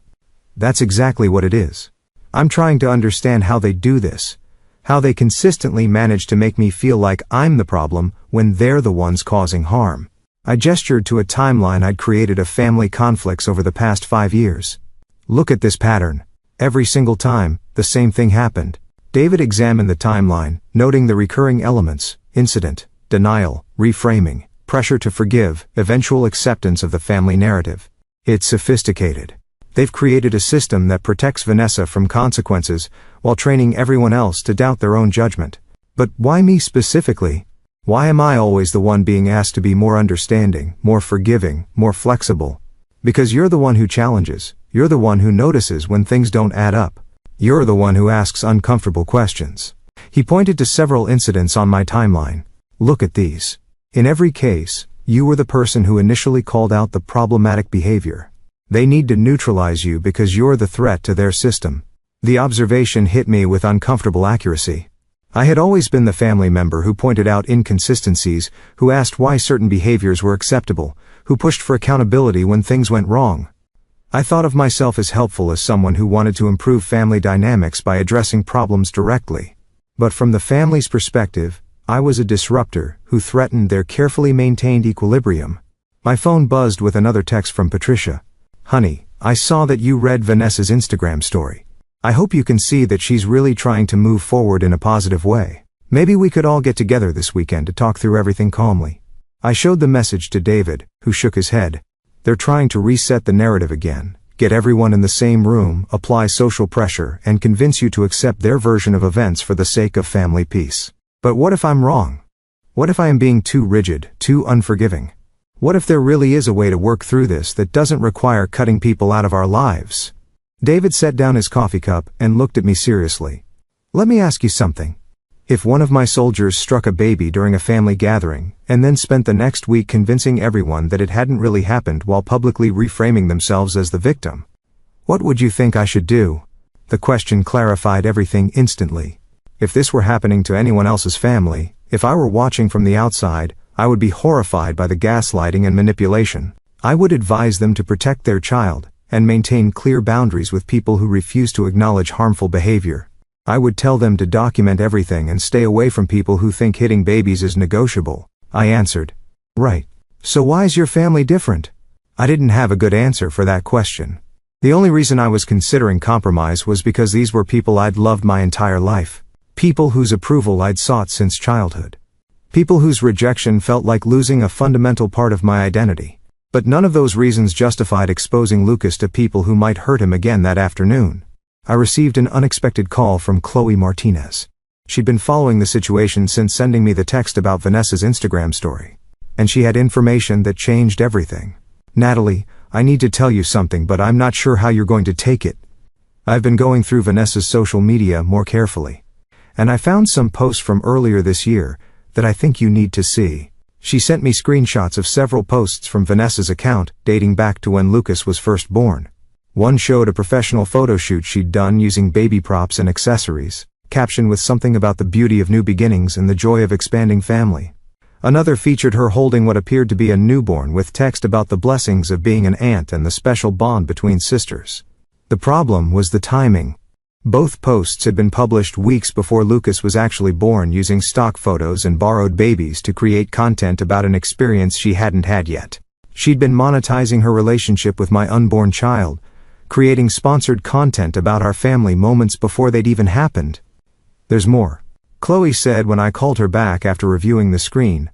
S1: "That's exactly what it is. I'm trying to understand how they do this, how they consistently manage to make me feel like I'm the problem when they're the ones causing harm." I gestured to a timeline I'd created of family conflicts over the past 5 years. "Look at this pattern. Every single time, the same thing happened." David examined the timeline, noting the recurring elements: incident, denial, reframing, pressure to forgive, eventual acceptance of the family narrative. "It's sophisticated. They've created a system that protects Vanessa from consequences while training everyone else to doubt their own judgment. But why me specifically? Why am I always the one being asked to be more understanding, more forgiving, more flexible? Because you're the one who challenges. You're the one who notices when things don't add up. You're the one who asks uncomfortable questions." He pointed to several incidents on my timeline. "Look at these. In every case, you were the person who initially called out the problematic behavior. They need to neutralize you because you're the threat to their system." The observation hit me with uncomfortable accuracy. I had always been the family member who pointed out inconsistencies, who asked why certain behaviors were acceptable, who pushed for accountability when things went wrong. I thought of myself as helpful, as someone who wanted to improve family dynamics by addressing problems directly. But from the family's perspective, I was a disruptor who threatened their carefully maintained equilibrium. My phone buzzed with another text from Patricia. "Honey, I saw that you read Vanessa's Instagram story. I hope you can see that she's really trying to move forward in a positive way. Maybe we could all get together this weekend to talk through everything calmly. I showed the message to David, who shook his head. They're trying to reset the narrative again, get everyone in the same room, apply social pressure, and convince you to accept their version of events for the sake of family peace. But what if I'm wrong? What if I am being too rigid, too unforgiving? What if there really is a way to work through this that doesn't require cutting people out of our lives? David set down his coffee cup and looked at me seriously. Let me ask you something. If one of my soldiers struck a baby during a family gathering, and then spent the next week convincing everyone that it hadn't really happened while publicly reframing themselves as the victim, what would you think I should do? The question clarified everything instantly. If this were happening to anyone else's family, if I were watching from the outside, I would be horrified by the gaslighting and manipulation. I would advise them to protect their child, and maintain clear boundaries with people who refuse to acknowledge harmful behavior. I would tell them to document everything and stay away from people who think hitting babies is negotiable. I answered. Right. So why is your family different? I didn't have a good answer for that question. The only reason I was considering compromise was because these were people I'd loved my entire life. People whose approval I'd sought since childhood. People whose rejection felt like losing a fundamental part of my identity. But none of those reasons justified exposing Lucas to people who might hurt him again that afternoon. I received an unexpected call from Chloe Martinez. She'd been following the situation since sending me the text about Vanessa's Instagram story. And she had information that changed everything. Natalie, I need to tell you something, but I'm not sure how you're going to take it. I've been going through Vanessa's social media more carefully. And I found some posts from earlier this year that I think you need to see. She sent me screenshots of several posts from Vanessa's account, dating back to when Lucas was first born. One showed a professional photo shoot she'd done using baby props and accessories, captioned with something about the beauty of new beginnings and the joy of expanding family. Another featured her holding what appeared to be a newborn with text about the blessings of being an aunt and the special bond between sisters. The problem was the timing. Both posts had been published weeks before Lucas was actually born, using stock photos and borrowed babies to create content about an experience she hadn't had yet. She'd been monetizing her relationship with my unborn child, creating sponsored content about our family moments before they'd even happened. There's more. Chloe said when I called her back after reviewing the screen.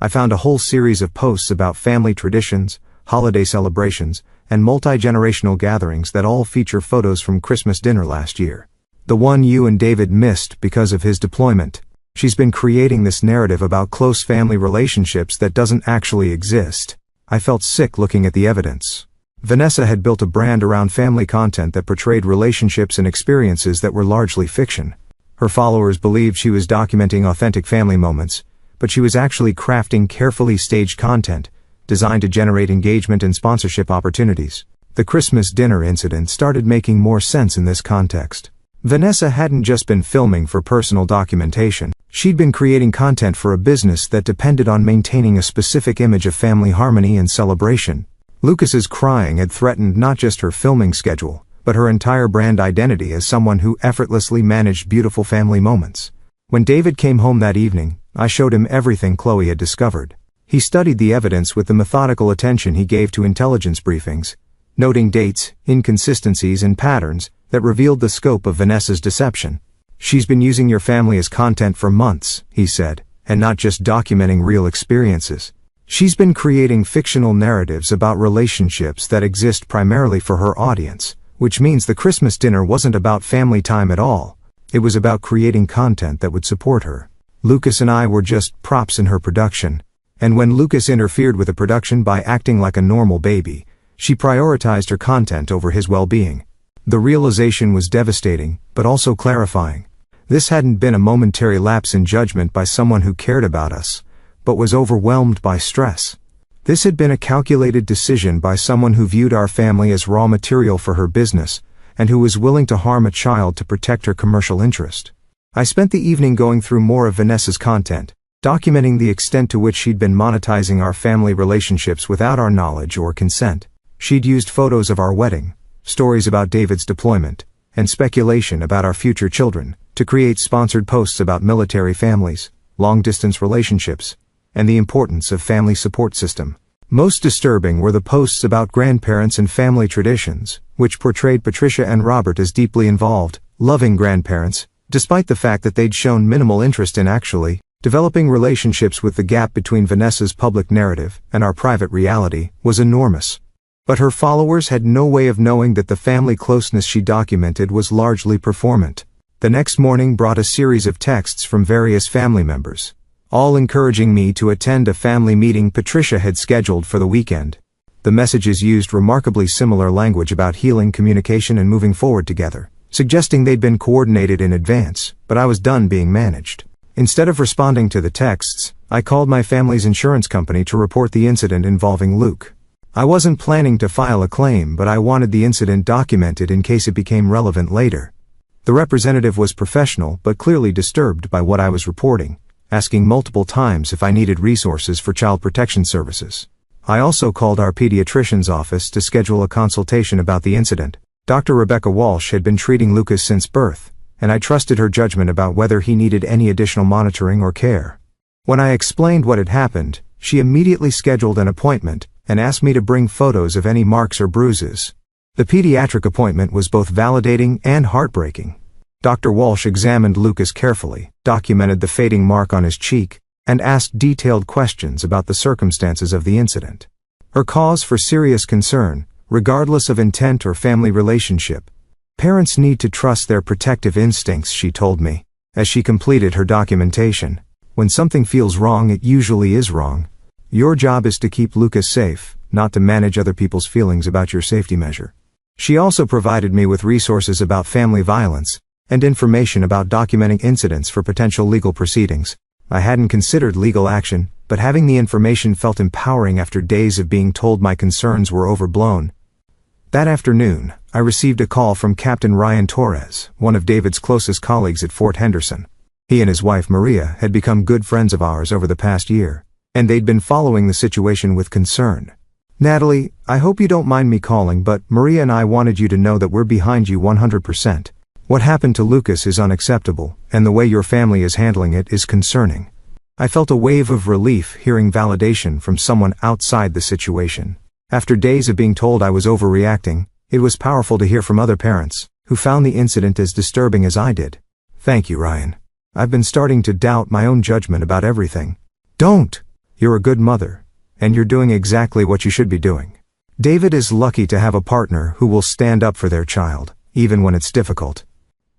S1: I found a whole series of posts about family traditions, holiday celebrations, and multi-generational gatherings that all feature photos from Christmas dinner last year. The one you and David missed because of his deployment. She's been creating this narrative about close family relationships that doesn't actually exist. I felt sick looking at the evidence. Vanessa had built a brand around family content that portrayed relationships and experiences that were largely fiction. Her followers believed she was documenting authentic family moments, but she was actually crafting carefully staged content, designed to generate engagement and sponsorship opportunities. The Christmas dinner incident started making more sense in this context. Vanessa hadn't just been filming for personal documentation. She'd been creating content for a business that depended on maintaining a specific image of family harmony and celebration. Lucas's crying had threatened not just her filming schedule, but her entire brand identity as someone who effortlessly managed beautiful family moments. When David came home that evening, I showed him everything Chloe had discovered. He studied the evidence with the methodical attention he gave to intelligence briefings, noting dates, inconsistencies, and patterns that revealed the scope of Vanessa's deception. She's been using your family as content for months, he said, and not just documenting real experiences. She's been creating fictional narratives about relationships that exist primarily for her audience, which means the Christmas dinner wasn't about family time at all. It was about creating content that would support her. Lucas and I were just props in her production. And when Lucas interfered with the production by acting like a normal baby, she prioritized her content over his well-being. The realization was devastating, but also clarifying. This hadn't been a momentary lapse in judgment by someone who cared about us, but was overwhelmed by stress. This had been a calculated decision by someone who viewed our family as raw material for her business, and who was willing to harm a child to protect her commercial interest. I spent the evening going through more of Vanessa's content, documenting the extent to which she'd been monetizing our family relationships without our knowledge or consent. She'd used photos of our wedding, stories about David's deployment, and speculation about our future children to create sponsored posts about military families, long-distance relationships, and the importance of family support system. Most disturbing were the posts about grandparents and family traditions, which portrayed Patricia and Robert as deeply involved, loving grandparents, despite the fact that they'd shown minimal interest in actually developing relationships. With the gap between Vanessa's public narrative and our private reality was enormous. But her followers had no way of knowing that the family closeness she documented was largely performant. The next morning brought a series of texts from various family members, all encouraging me to attend a family meeting Patricia had scheduled for the weekend. The messages used remarkably similar language about healing, communication, and moving forward together, suggesting they'd been coordinated in advance, but I was done being managed. Instead of responding to the texts, I called my family's insurance company to report the incident involving Luke. I wasn't planning to file a claim, but I wanted the incident documented in case it became relevant later. The representative was professional but clearly disturbed by what I was reporting, asking multiple times if I needed resources for child protection services. I also called our pediatrician's office to schedule a consultation about the incident. Dr. Rebecca Walsh had been treating Lucas since birth, and I trusted her judgment about whether he needed any additional monitoring or care. When I explained what had happened, she immediately scheduled an appointment and asked me to bring photos of any marks or bruises. The pediatric appointment was both validating and heartbreaking. Dr. Walsh examined Lucas carefully, documented the fading mark on his cheek, and asked detailed questions about the circumstances of the incident. Her cause for serious concern, regardless of intent or family relationship. Parents need to trust their protective instincts, she told me, as she completed her documentation. When something feels wrong, it usually is wrong. Your job is to keep Lucas safe, not to manage other people's feelings about your safety measure. She also provided me with resources about family violence and information about documenting incidents for potential legal proceedings. I hadn't considered legal action, but having the information felt empowering after days of being told my concerns were overblown. That afternoon, I received a call from Captain Ryan Torres, one of David's closest colleagues at Fort Henderson. He and his wife Maria had become good friends of ours over the past year, and they'd been following the situation with concern. "Natalie, I hope you don't mind me calling, but Maria and I wanted you to know that we're behind you 100%. What happened to Lucas is unacceptable, and the way your family is handling it is concerning." I felt a wave of relief hearing validation from someone outside the situation. After days of being told I was overreacting, it was powerful to hear from other parents who found the incident as disturbing as I did. "Thank you, Ryan. I've been starting to doubt my own judgment about everything." "Don't! You're a good mother, and you're doing exactly what you should be doing." David is lucky to have a partner who will stand up for their child, even when it's difficult.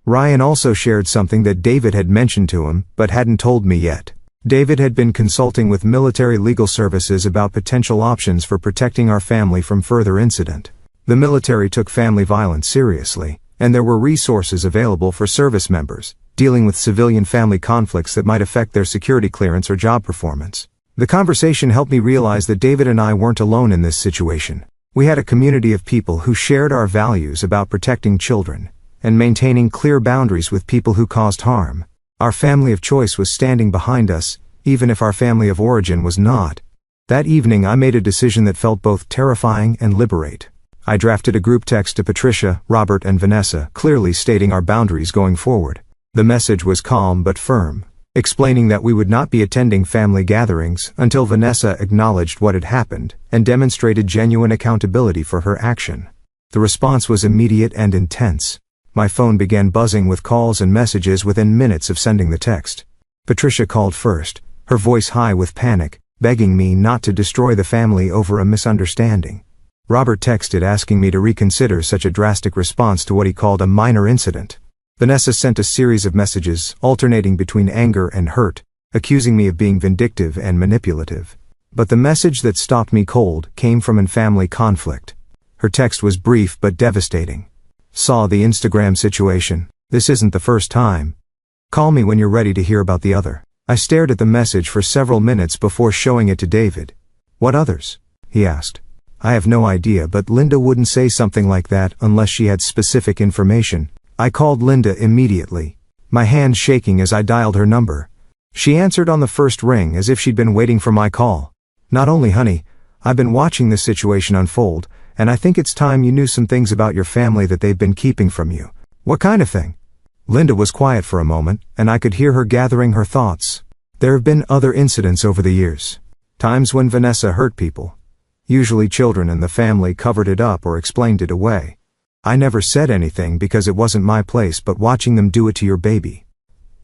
S1: Ryan also shared something that David had mentioned to him, but hadn't told me yet. David had been consulting with military legal services about potential options for protecting our family from further incident. The military took family violence seriously, and there were resources available for service members dealing with civilian family conflicts that might affect their security clearance or job performance. The conversation helped me realize that David and I weren't alone in this situation. We had a community of people who shared our values about protecting children and maintaining clear boundaries with people who caused harm. Our family of choice was standing behind us, even if our family of origin was not. That evening I made a decision that felt both terrifying and liberating. I drafted a group text to Patricia, Robert, and Vanessa, clearly stating our boundaries going forward. The message was calm but firm, explaining that we would not be attending family gatherings until Vanessa acknowledged what had happened and demonstrated genuine accountability for her action. The response was immediate and intense. My phone began buzzing with calls and messages within minutes of sending the text. Patricia called first, her voice high with panic, begging me not to destroy the family over a misunderstanding. Robert texted asking me to reconsider such a drastic response to what he called a minor incident. Vanessa sent a series of messages, alternating between anger and hurt, accusing me of being vindictive and manipulative. But the message that stopped me cold came from a family conflict. Her text was brief but devastating. "Saw the Instagram situation. This isn't the first time. Call me when you're ready to hear about the other." I stared at the message for several minutes before showing it to David. "What others?" he asked. "I have no idea, but Linda wouldn't say something like that unless she had specific information." I called Linda immediately, my hand shaking as I dialed her number. She answered on the first ring as if she'd been waiting for my call. "Not only, honey, I've been watching this situation unfold, and I think it's time you knew some things about your family that they've been keeping from you." "What kind of thing?" Linda was quiet for a moment, and I could hear her gathering her thoughts. "There have been other incidents over the years. Times when Vanessa hurt people. Usually children and the family covered it up or explained it away. I never said anything because it wasn't my place, but watching them do it to your baby,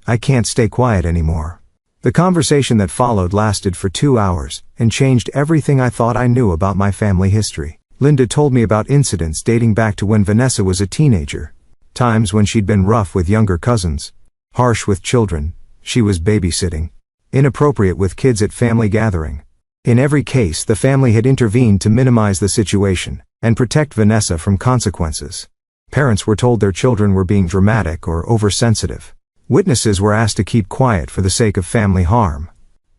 S1: I can't stay quiet anymore." The conversation that followed lasted for 2 hours, and changed everything I thought I knew about my family history. Linda told me about incidents dating back to when Vanessa was a teenager. Times when she'd been rough with younger cousins, harsh with children, she was babysitting, inappropriate with kids at family gathering. In every case, the family had intervened to minimize the situation, and protect Vanessa from consequences. Parents were told their children were being dramatic or oversensitive. Witnesses were asked to keep quiet for the sake of family harm.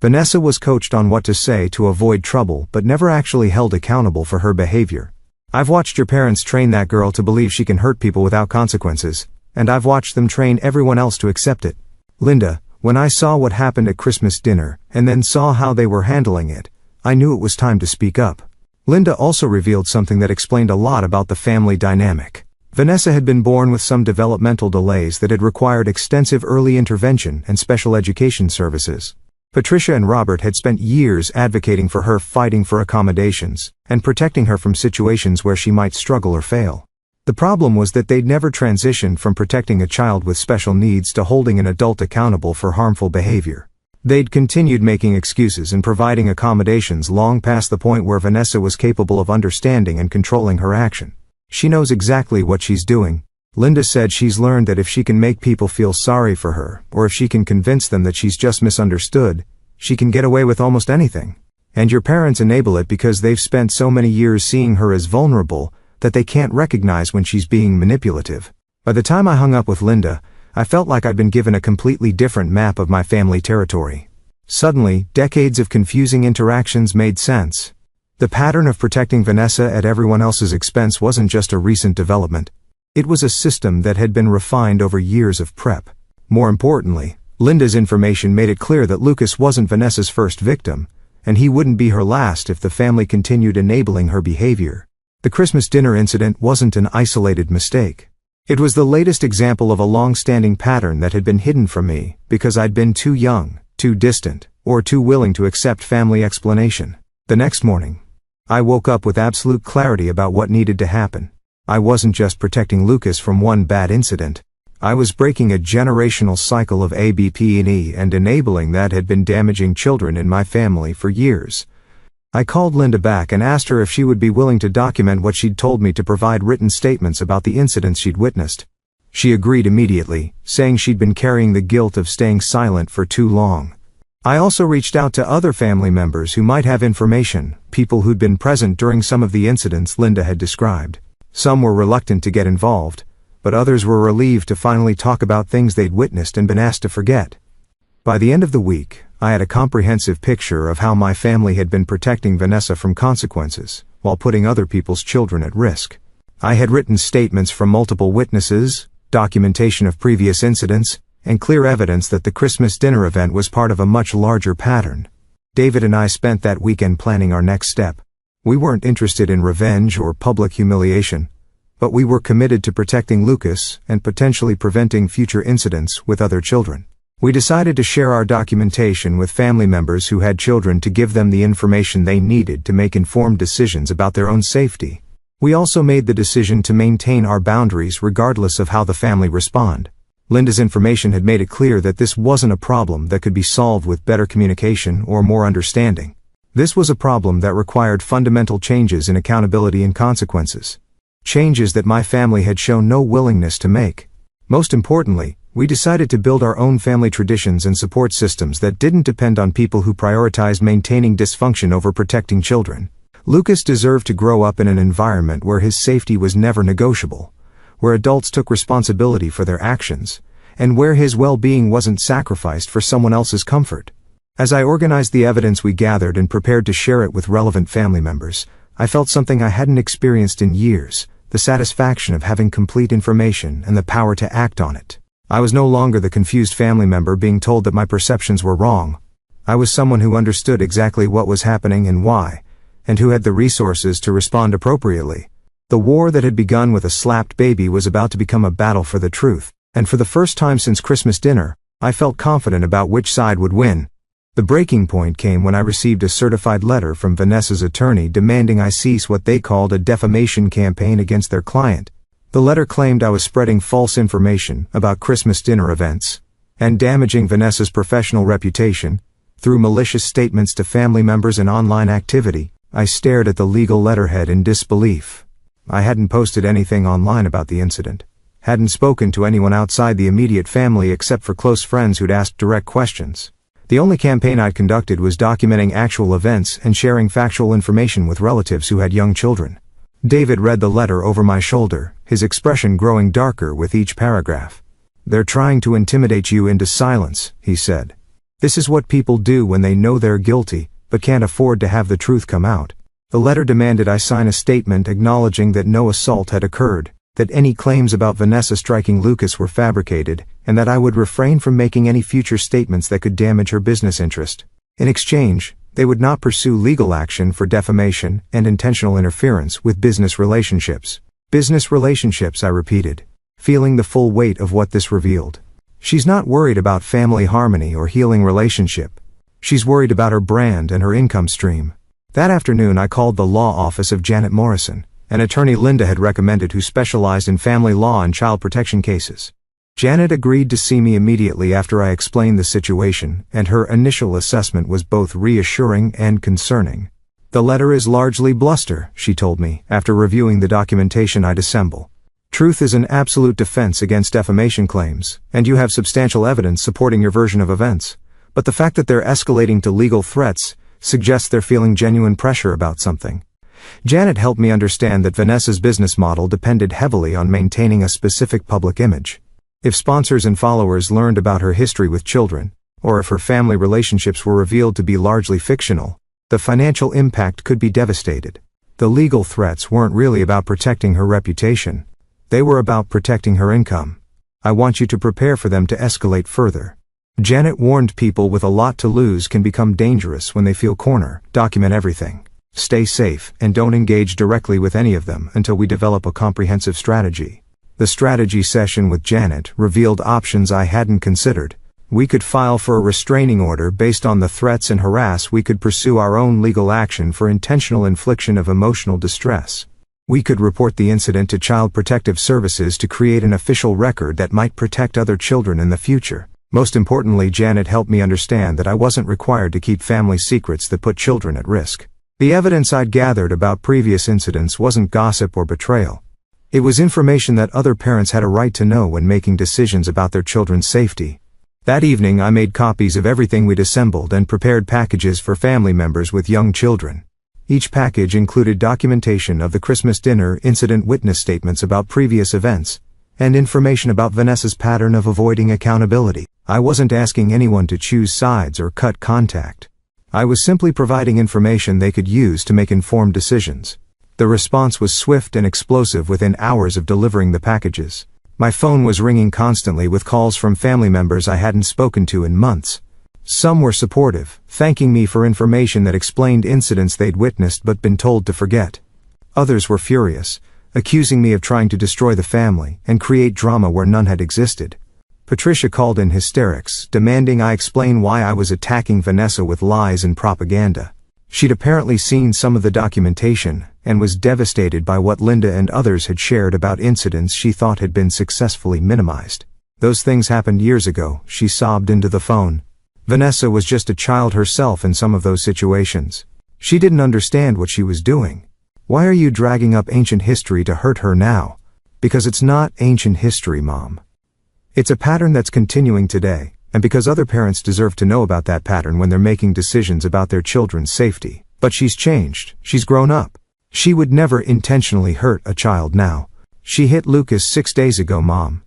S1: Vanessa was coached on what to say to avoid trouble but never actually held accountable for her behavior. "I've watched your parents train that girl to believe she can hurt people without consequences, and I've watched them train everyone else to accept it." Linda, when I saw what happened at Christmas dinner, and then saw how they were handling it, I knew it was time to speak up. Linda also revealed something that explained a lot about the family dynamic. Vanessa had been born with some developmental delays that had required extensive early intervention and special education services. Patricia and Robert had spent years advocating for her, fighting for accommodations, and protecting her from situations where she might struggle or fail. The problem was that they'd never transitioned from protecting a child with special needs to holding an adult accountable for harmful behavior. They'd continued making excuses and providing accommodations long past the point where Vanessa was capable of understanding and controlling her action. "She knows exactly what she's doing." Linda said she's learned that if she can make people feel sorry for her, or if she can convince them that she's just misunderstood, she can get away with almost anything. And your parents enable it because they've spent so many years seeing her as vulnerable that they can't recognize when she's being manipulative. By the time I hung up with Linda, I felt like I'd been given a completely different map of my family territory. Suddenly, decades of confusing interactions made sense. The pattern of protecting Vanessa at everyone else's expense wasn't just a recent development. It was a system that had been refined over years of prep. More importantly, Linda's information made it clear that Lucas wasn't Vanessa's first victim, and he wouldn't be her last if the family continued enabling her behavior. The Christmas dinner incident wasn't an isolated mistake. It was the latest example of a long-standing pattern that had been hidden from me because I'd been too young, too distant, or too willing to accept family explanation. The next morning, I woke up with absolute clarity about what needed to happen. I wasn't just protecting Lucas from one bad incident. I was breaking a generational cycle of ABP&E and enabling that had been damaging children in my family for years. I called Linda back and asked her if she would be willing to document what she'd told me, to provide written statements about the incidents she'd witnessed. She agreed immediately, saying she'd been carrying the guilt of staying silent for too long. I also reached out to other family members who might have information, people who'd been present during some of the incidents Linda had described. Some were reluctant to get involved, but others were relieved to finally talk about things they'd witnessed and been asked to forget. By the end of the week, I had a comprehensive picture of how my family had been protecting Vanessa from consequences, while putting other people's children at risk. I had written statements from multiple witnesses, documentation of previous incidents, and clear evidence that the Christmas dinner event was part of a much larger pattern. David and I spent that weekend planning our next step. We weren't interested in revenge or public humiliation, but we were committed to protecting Lucas and potentially preventing future incidents with other children. We decided to share our documentation with family members who had children to give them the information they needed to make informed decisions about their own safety. We also made the decision to maintain our boundaries regardless of how the family respond. Linda's information had made it clear that this wasn't a problem that could be solved with better communication or more understanding. This was a problem that required fundamental changes in accountability and consequences. Changes that my family had shown no willingness to make. Most importantly, we decided to build our own family traditions and support systems that didn't depend on people who prioritized maintaining dysfunction over protecting children. Lucas deserved to grow up in an environment where his safety was never negotiable, where adults took responsibility for their actions, and where his well-being wasn't sacrificed for someone else's comfort. As I organized the evidence we gathered and prepared to share it with relevant family members, I felt something I hadn't experienced in years: the satisfaction of having complete information and the power to act on it. I was no longer the confused family member being told that my perceptions were wrong. I was someone who understood exactly what was happening and why, and who had the resources to respond appropriately. The war that had begun with a slapped baby was about to become a battle for the truth, and for the first time since Christmas dinner, I felt confident about which side would win. The breaking point came when I received a certified letter from Vanessa's attorney demanding I cease what they called a defamation campaign against their client. The letter claimed I was spreading false information about Christmas dinner events, and damaging Vanessa's professional reputation, through malicious statements to family members and online activity. I stared at the legal letterhead in disbelief. I hadn't posted anything online about the incident, hadn't spoken to anyone outside the immediate family except for close friends who'd asked direct questions. The only campaign I'd conducted was documenting actual events and sharing factual information with relatives who had young children. David read the letter over my shoulder, his expression growing darker with each paragraph. "They're trying to intimidate you into silence," he said. "This is what people do when they know they're guilty, but can't afford to have the truth come out." The letter demanded I sign a statement acknowledging that no assault had occurred, that any claims about Vanessa striking Lucas were fabricated, and that I would refrain from making any future statements that could damage her business interest. In exchange, they would not pursue legal action for defamation and intentional interference with business relationships. Business relationships, I repeated, feeling the full weight of what this revealed. She's not worried about family harmony or healing relationship. She's worried about her brand and her income stream. That afternoon I called the law office of Janet Morrison, an attorney Linda had recommended who specialized in family law and child protection cases. Janet agreed to see me immediately after I explained the situation, and her initial assessment was both reassuring and concerning. "The letter is largely bluster," she told me, after reviewing the documentation I'd assembled. "Truth is an absolute defense against defamation claims, and you have substantial evidence supporting your version of events. But the fact that they're escalating to legal threats suggests they're feeling genuine pressure about something." Janet helped me understand that Vanessa's business model depended heavily on maintaining a specific public image. If sponsors and followers learned about her history with children, or if her family relationships were revealed to be largely fictional, the financial impact could be devastated. The legal threats weren't really about protecting her reputation. They were about protecting her income. "I want you to prepare for them to escalate further." Janet warned people with a lot to lose can become dangerous when they feel cornered. "Document everything. Stay safe and don't engage directly with any of them until we develop a comprehensive strategy." The strategy session with Janet revealed options I hadn't considered. We could file for a restraining order based on the threats and harass. We could pursue our own legal action for intentional infliction of emotional distress. We could report the incident to Child Protective Services to create an official record that might protect other children in the future. Most importantly, Janet helped me understand that I wasn't required to keep family secrets that put children at risk. The evidence I'd gathered about previous incidents wasn't gossip or betrayal. It was information that other parents had a right to know when making decisions about their children's safety. That evening I made copies of everything we'd assembled and prepared packages for family members with young children. Each package included documentation of the Christmas dinner incident, witness statements about previous events, and information about Vanessa's pattern of avoiding accountability. I wasn't asking anyone to choose sides or cut contact. I was simply providing information they could use to make informed decisions. The response was swift and explosive within hours of delivering the packages. My phone was ringing constantly with calls from family members I hadn't spoken to in months. Some were supportive, thanking me for information that explained incidents they'd witnessed but been told to forget. Others were furious, accusing me of trying to destroy the family and create drama where none had existed. Patricia called in hysterics, demanding I explain why I was attacking Vanessa with lies and propaganda. She'd apparently seen some of the documentation and was devastated by what Linda and others had shared about incidents she thought had been successfully minimized. "Those things happened years ago," she sobbed into the phone. "Vanessa was just a child herself in some of those situations. She didn't understand what she was doing. Why are you dragging up ancient history to hurt her now?" "Because it's not ancient history, Mom. It's a pattern that's continuing today, and because other parents deserve to know about that pattern when they're making decisions about their children's safety. But she's changed. She's grown up. She would never intentionally hurt a child now. She hit Lucas 6 days ago, Mom.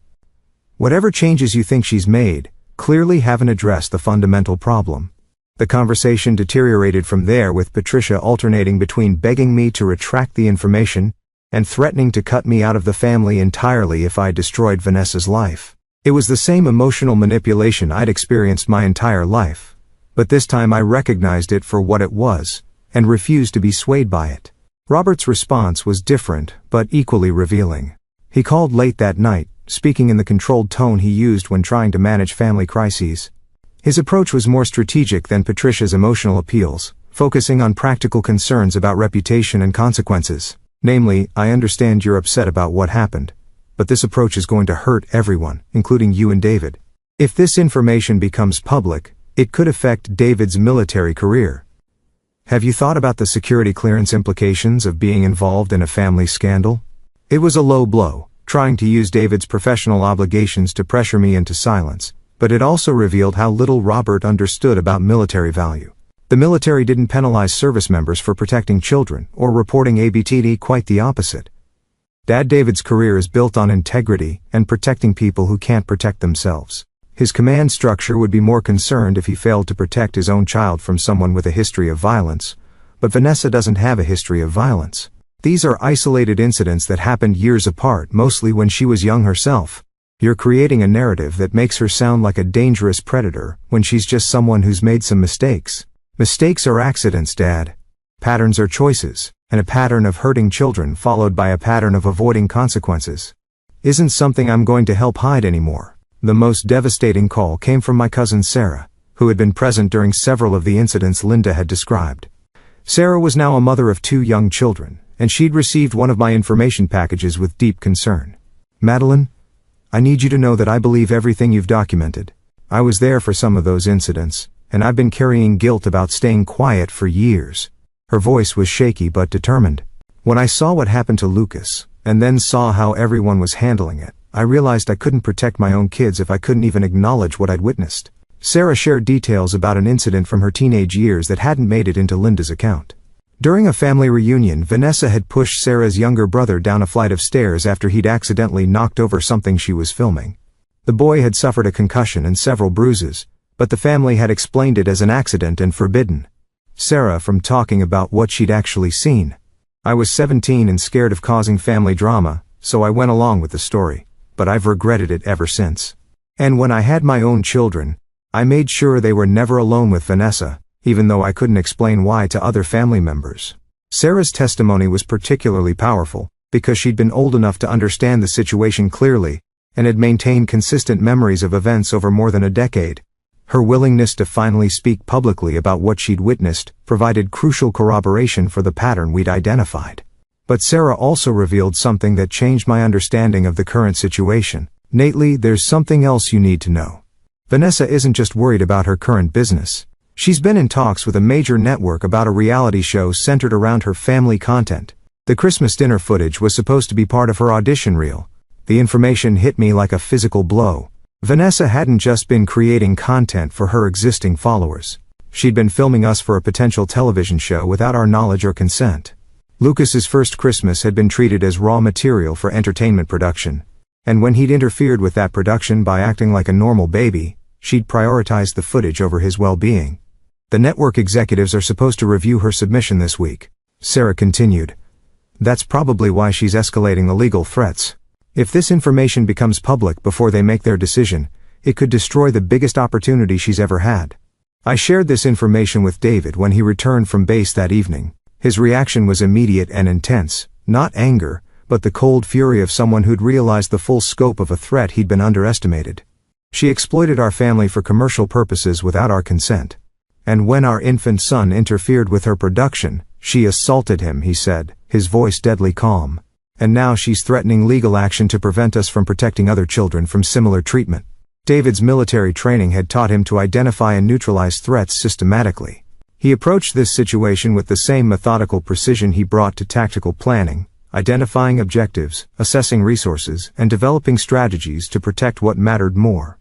S1: Whatever changes you think she's made clearly haven't addressed the fundamental problem." The conversation deteriorated from there, with Patricia alternating between begging me to retract the information and threatening to cut me out of the family entirely if I destroyed Vanessa's life. It was the same emotional manipulation I'd experienced my entire life, but this time I recognized it for what it was and refused to be swayed by it. Robert's response was different, but equally revealing. He called late that night, speaking in the controlled tone he used when trying to manage family crises. His approach was more strategic than Patricia's emotional appeals, focusing on practical concerns about reputation and consequences. Namely, "I understand you're upset about what happened, but this approach is going to hurt everyone, including you and David. If this information becomes public, it could affect David's military career. Have you thought about the security clearance implications of being involved in a family scandal? It was a low blow, trying to use David's professional obligations to pressure me into silence, but it also revealed how little Robert understood about military value. The military didn't penalize service members for protecting children or reporting ABTD, quite the opposite. Dad David's career is built on integrity and protecting people who can't protect themselves. His command structure would be more concerned if he failed to protect his own child from someone with a history of violence, but Vanessa doesn't have a history of violence. These are isolated incidents that happened years apart, mostly when she was young herself. You're creating a narrative that makes her sound like a dangerous predator when she's just someone who's made some mistakes. Mistakes are accidents, Dad. Patterns are choices, and a pattern of hurting children followed by a pattern of avoiding consequences isn't something I'm going to help hide anymore. The most devastating call came from my cousin Sarah, who had been present during several of the incidents Linda had described. Sarah was now a mother of 2 young children, and she'd received one of my information packages with deep concern. "Madeline, I need you to know that I believe everything you've documented. I was there for some of those incidents, and I've been carrying guilt about staying quiet for years." Her voice was shaky but determined. "When I saw what happened to Lucas, and then saw how everyone was handling it, I realized I couldn't protect my own kids if I couldn't even acknowledge what I'd witnessed." Sarah shared details about an incident from her teenage years that hadn't made it into Linda's account. During a family reunion, Vanessa had pushed Sarah's younger brother down a flight of stairs after he'd accidentally knocked over something she was filming. The boy had suffered a concussion and several bruises, but the family had explained it as an accident and forbidden Sarah from talking about what she'd actually seen. "I was 17 and scared of causing family drama, so I went along with the story, but I've regretted it ever since. And when I had my own children, I made sure they were never alone with Vanessa, even though I couldn't explain why to other family members." Sarah's testimony was particularly powerful, because she'd been old enough to understand the situation clearly, and had maintained consistent memories of events over more than a decade. Her willingness to finally speak publicly about what she'd witnessed provided crucial corroboration for the pattern we'd identified. But Sarah also revealed something that changed my understanding of the current situation. "Nately, there's something else you need to know. Vanessa isn't just worried about her current business. She's been in talks with a major network about a reality show centered around her family content. The Christmas dinner footage was supposed to be part of her audition reel." The information hit me like a physical blow. Vanessa hadn't just been creating content for her existing followers. She'd been filming us for a potential television show without our knowledge or consent. Lucas's first Christmas had been treated as raw material for entertainment production, and when he'd interfered with that production by acting like a normal baby, she'd prioritized the footage over his well-being. "The network executives are supposed to review her submission this week," Sarah continued. "That's probably why she's escalating the legal threats. If this information becomes public before they make their decision, it could destroy the biggest opportunity she's ever had." I shared this information with David when he returned from base that evening. His reaction was immediate and intense, not anger, but the cold fury of someone who'd realized the full scope of a threat he'd been underestimated. "She exploited our family for commercial purposes without our consent. And when our infant son interfered with her production, she assaulted him," he said, his voice deadly calm. "And now she's threatening legal action to prevent us from protecting other children from similar treatment." David's military training had taught him to identify and neutralize threats systematically. He approached this situation with the same methodical precision he brought to tactical planning, identifying objectives, assessing resources, and developing strategies to protect what mattered more.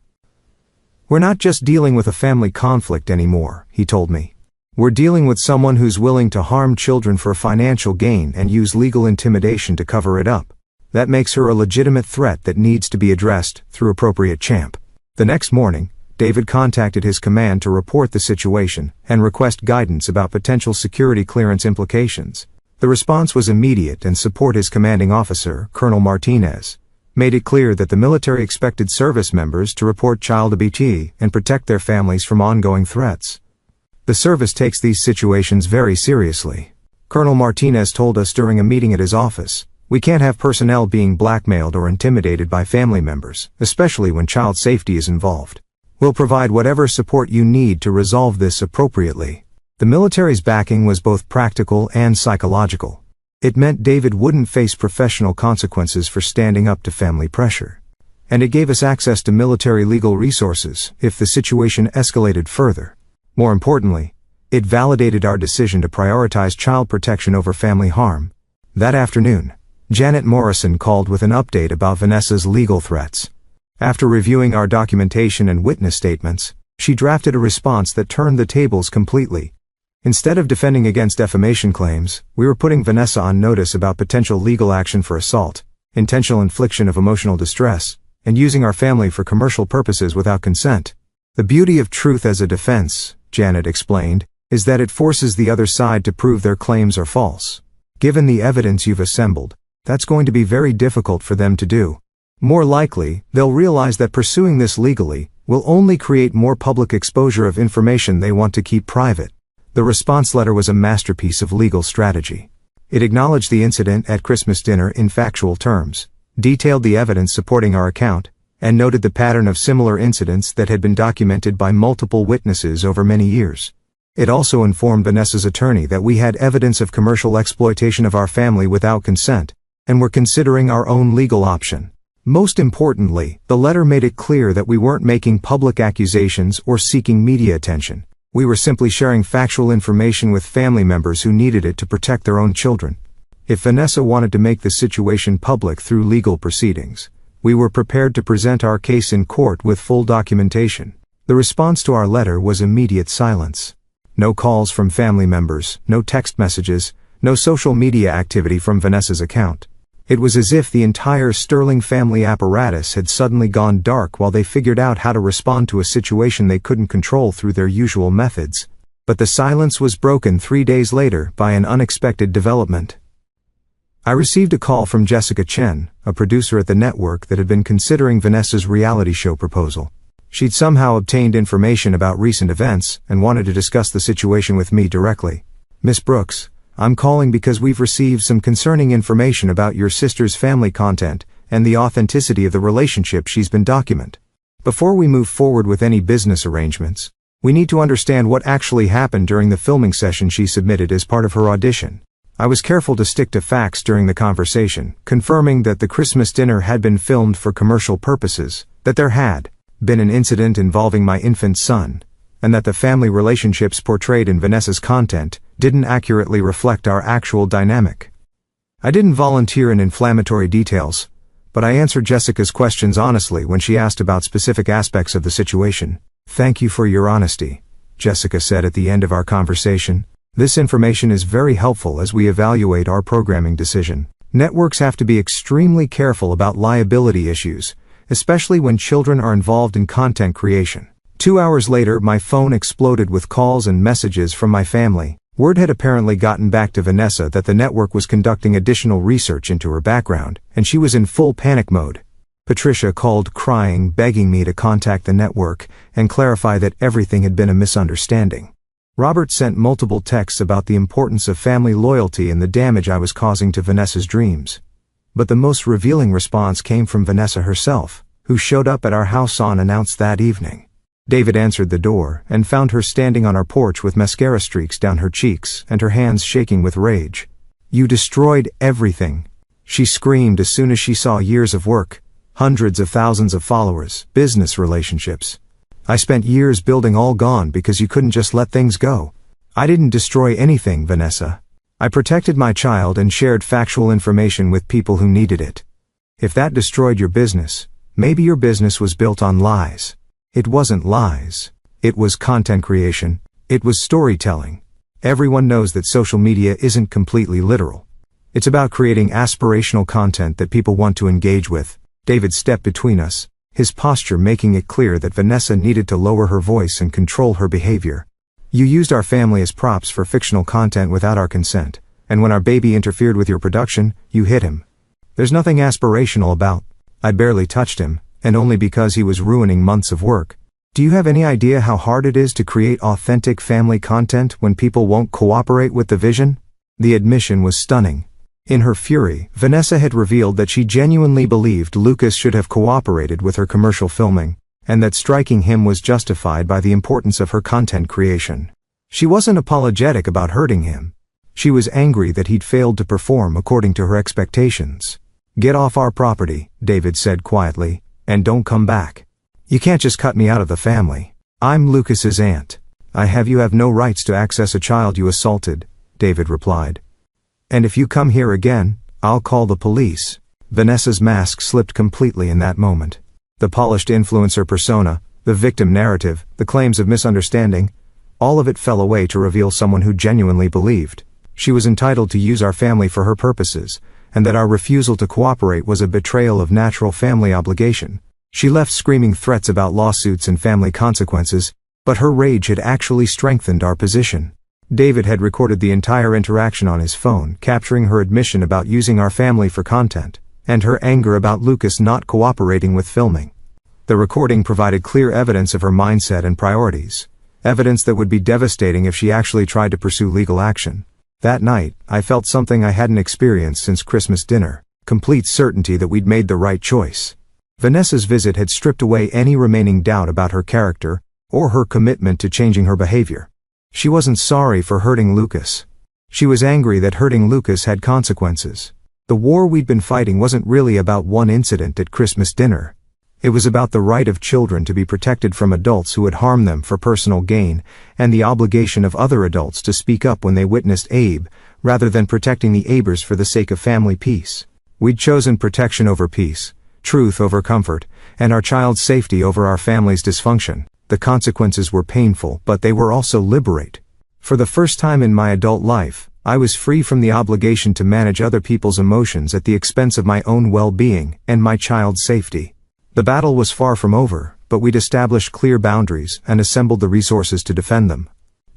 S1: "We're not just dealing with a family conflict anymore," he told me. "We're dealing with someone who's willing to harm children for financial gain and use legal intimidation to cover it up. That makes her a legitimate threat that needs to be addressed through appropriate champ." The next morning, David contacted his command to report the situation and request guidance about potential security clearance implications. The response was immediate, and support his commanding officer, Colonel Martinez, made it clear that the military expected service members to report child abuse and protect their families from ongoing threats. "The service takes these situations very seriously," Colonel Martinez told us during a meeting at his office. "We can't have personnel being blackmailed or intimidated by family members, especially when child safety is involved. We'll provide whatever support you need to resolve this appropriately." The military's backing was both practical and psychological. It meant David wouldn't face professional consequences for standing up to family pressure. And it gave us access to military legal resources if the situation escalated further. More importantly, it validated our decision to prioritize child protection over family harm. That afternoon, Janet Morrison called with an update about Vanessa's legal threats. After reviewing our documentation and witness statements, she drafted a response that turned the tables completely. Instead of defending against defamation claims, we were putting Vanessa on notice about potential legal action for assault, intentional infliction of emotional distress, and using our family for commercial purposes without consent. The beauty of truth as a defense, Janet explained, is that it forces the other side to prove their claims are false. Given the evidence you've assembled, that's going to be very difficult for them to do. More likely, they'll realize that pursuing this legally will only create more public exposure of information they want to keep private. The response letter was a masterpiece of legal strategy. It acknowledged the incident at Christmas dinner in factual terms, detailed the evidence supporting our account, and noted the pattern of similar incidents that had been documented by multiple witnesses over many years. It also informed Vanessa's attorney that we had evidence of commercial exploitation of our family without consent, and were considering our own legal option. Most importantly, the letter made it clear that we weren't making public accusations or seeking media attention. We were simply sharing factual information with family members who needed it to protect their own children. If Vanessa wanted to make the situation public through legal proceedings, we were prepared to present our case in court with full documentation. The response to our letter was immediate silence. No calls from family members, no text messages, no social media activity from Vanessa's account. It was as if the entire Sterling family apparatus had suddenly gone dark while they figured out how to respond to a situation they couldn't control through their usual methods. But the silence was broken 3 days later by an unexpected development. I received a call from Jessica Chen, a producer at the network that had been considering Vanessa's reality show proposal. She'd somehow obtained information about recent events and wanted to discuss the situation with me directly. "Miss Brooks, I'm calling because we've received some concerning information about your sister's family content and the authenticity of the relationship she's been documenting. Before we move forward with any business arrangements, we need to understand what actually happened during the filming session she submitted as part of her audition." I was careful to stick to facts during the conversation, confirming that the Christmas dinner had been filmed for commercial purposes, that there had been an incident involving my infant son, and that the family relationships portrayed in Vanessa's content didn't accurately reflect our actual dynamic. I didn't volunteer in inflammatory details, but I answered Jessica's questions honestly when she asked about specific aspects of the situation. "Thank you for your honesty," Jessica said at the end of our conversation. "This information is very helpful as we evaluate our programming decision. Networks have to be extremely careful about liability issues, especially when children are involved in content creation." 2 hours later, my phone exploded with calls and messages from my family. Word had apparently gotten back to Vanessa that the network was conducting additional research into her background, and she was in full panic mode. Patricia called crying, begging me to contact the network and clarify that everything had been a misunderstanding. Robert sent multiple texts about the importance of family loyalty and the damage I was causing to Vanessa's dreams. But the most revealing response came from Vanessa herself, who showed up at our house unannounced that evening. David answered the door and found her standing on our porch with mascara streaks down her cheeks and her hands shaking with rage. "You destroyed everything," she screamed as soon as she saw years of work, hundreds of thousands of followers, business relationships. "I spent years building all gone because you couldn't just let things go." "I didn't destroy anything, Vanessa. I protected my child and shared factual information with people who needed it. If that destroyed your business, maybe your business was built on lies." It wasn't lies. It was content creation. It was storytelling. Everyone knows that social media isn't completely literal. It's about creating aspirational content that people want to engage with. David stepped between us, his posture making it clear that Vanessa needed to lower her voice and control her behavior. "You used our family as props for fictional content without our consent, and when our baby interfered with your production, you hit him. There's nothing aspirational about." I barely touched him, and only because he was ruining months of work. "Do you have any idea how hard it is to create authentic family content when people won't cooperate with the vision?" The admission was stunning. In her fury, Vanessa had revealed that she genuinely believed Lucas should have cooperated with her commercial filming, and that striking him was justified by the importance of her content creation. She wasn't apologetic about hurting him. She was angry that he'd failed to perform according to her expectations. "Get off our property," David said quietly. And don't come back. You can't just cut me out of the family. I'm Lucas's aunt. You have no rights to access a child you assaulted, David replied. And if you come here again, I'll call the police. Vanessa's mask slipped completely in that moment. The polished influencer persona, the victim narrative, the claims of misunderstanding, all of it fell away to reveal someone who genuinely believed she was entitled to use our family for her purposes, and that our refusal to cooperate was a betrayal of natural family obligation. She left screaming threats about lawsuits and family consequences, but her rage had actually strengthened our position. David had recorded the entire interaction on his phone, capturing her admission about using our family for content, and her anger about Lucas not cooperating with filming. The recording provided clear evidence of her mindset and priorities, evidence that would be devastating if she actually tried to pursue legal action. That night, I felt something I hadn't experienced since Christmas dinner, complete certainty that we'd made the right choice. Vanessa's visit had stripped away any remaining doubt about her character, or her commitment to changing her behavior. She wasn't sorry for hurting Lucas. She was angry that hurting Lucas had consequences. The war we'd been fighting wasn't really about one incident at Christmas dinner. It was about the right of children to be protected from adults who would harm them for personal gain, and the obligation of other adults to speak up when they witnessed Abe, rather than protecting the Abers for the sake of family peace. We'd chosen protection over peace, truth over comfort, and our child's safety over our family's dysfunction. The consequences were painful, but they were also liberating. For the first time in my adult life, I was free from the obligation to manage other people's emotions at the expense of my own well-being and my child's safety. The battle was far from over, but we'd established clear boundaries and assembled the resources to defend them.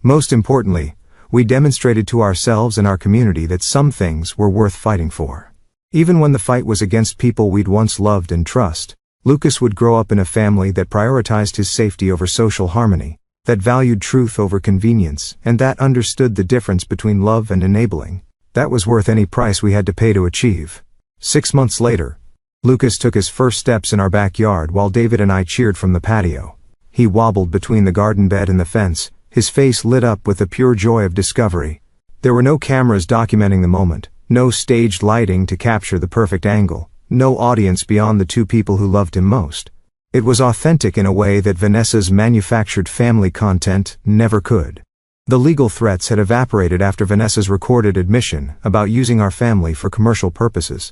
S1: Most importantly, we demonstrated to ourselves and our community that some things were worth fighting for. Even when the fight was against people we'd once loved and trust, Lucas would grow up in a family that prioritized his safety over social harmony, that valued truth over convenience, and that understood the difference between love and enabling. That was worth any price we had to pay to achieve. 6 months later, Lucas took his first steps in our backyard while David and I cheered from the patio. He wobbled between the garden bed and the fence, his face lit up with the pure joy of discovery. There were no cameras documenting the moment, no staged lighting to capture the perfect angle, no audience beyond the two people who loved him most. It was authentic in a way that Vanessa's manufactured family content never could. The legal threats had evaporated after Vanessa's recorded admission about using our family for commercial purposes.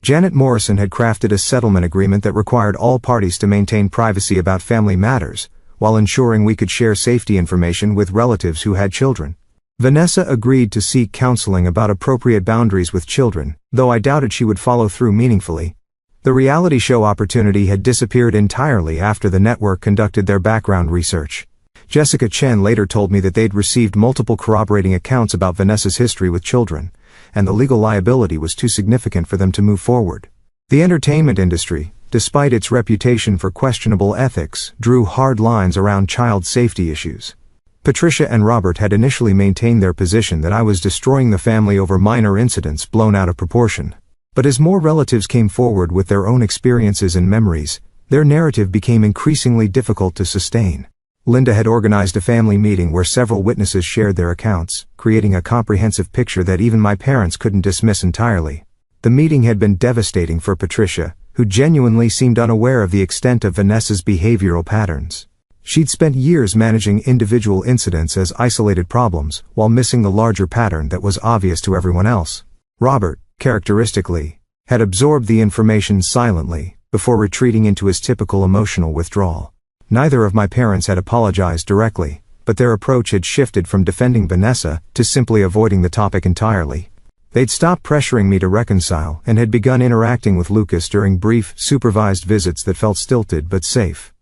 S1: Janet Morrison had crafted a settlement agreement that required all parties to maintain privacy about family matters, while ensuring we could share safety information with relatives who had children. Vanessa agreed to seek counseling about appropriate boundaries with children, though I doubted she would follow through meaningfully. The reality show opportunity had disappeared entirely after the network conducted their background research. Jessica Chen later told me that they'd received multiple corroborating accounts about Vanessa's history with children, and the legal liability was too significant for them to move forward. The entertainment industry, despite its reputation for questionable ethics, drew hard lines around child safety issues. Patricia and Robert had initially maintained their position that I was destroying the family over minor incidents blown out of proportion. But as more relatives came forward with their own experiences and memories, their narrative became increasingly difficult to sustain. Linda had organized a family meeting where several witnesses shared their accounts, creating a comprehensive picture that even my parents couldn't dismiss entirely. The meeting had been devastating for Patricia, who genuinely seemed unaware of the extent of Vanessa's behavioral patterns. She'd spent years managing individual incidents as isolated problems, while missing the larger pattern that was obvious to everyone else. Robert, characteristically, had absorbed the information silently, before retreating into his typical emotional withdrawal. Neither of my parents had apologized directly, but their approach had shifted from defending Vanessa to simply avoiding the topic entirely. They'd stopped pressuring me to reconcile and had begun interacting with Lucas during brief, supervised visits that felt stilted but safe.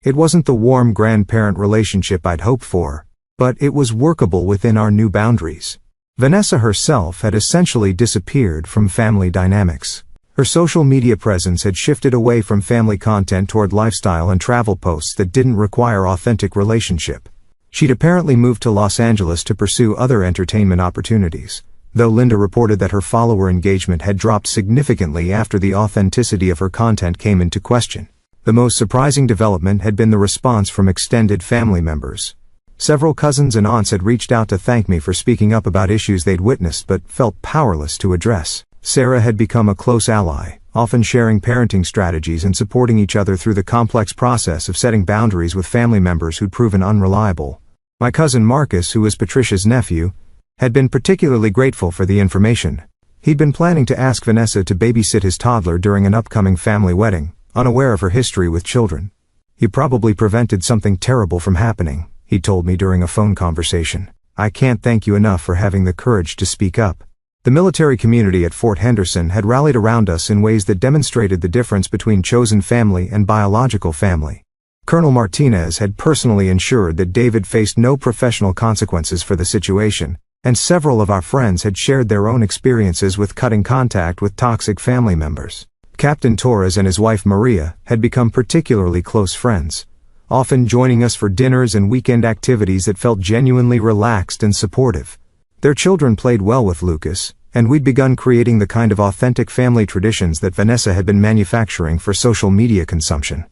S1: It wasn't the warm grandparent relationship I'd hoped for, but it was workable within our new boundaries. Vanessa herself had essentially disappeared from family dynamics. Her social media presence had shifted away from family content toward lifestyle and travel posts that didn't require authentic relationship. She'd apparently moved to Los Angeles to pursue other entertainment opportunities, though Linda reported that her follower engagement had dropped significantly after the authenticity of her content came into question. The most surprising development had been the response from extended family members. Several cousins and aunts had reached out to thank me for speaking up about issues they'd witnessed but felt powerless to address. Sarah had become a close ally, often sharing parenting strategies and supporting each other through the complex process of setting boundaries with family members who'd proven unreliable. My cousin Marcus, who was Patricia's nephew, had been particularly grateful for the information. He'd been planning to ask Vanessa to babysit his toddler during an upcoming family wedding, unaware of her history with children. "You probably prevented something terrible from happening," he told me during a phone conversation. "I can't thank you enough for having the courage to speak up." The military community at Fort Henderson had rallied around us in ways that demonstrated the difference between chosen family and biological family. Colonel Martinez had personally ensured that David faced no professional consequences for the situation, and several of our friends had shared their own experiences with cutting contact with toxic family members. Captain Torres and his wife Maria had become particularly close friends, often joining us for dinners and weekend activities that felt genuinely relaxed and supportive. Their children played well with Lucas, and we'd begun creating the kind of authentic family traditions that Vanessa had been manufacturing for social media consumption.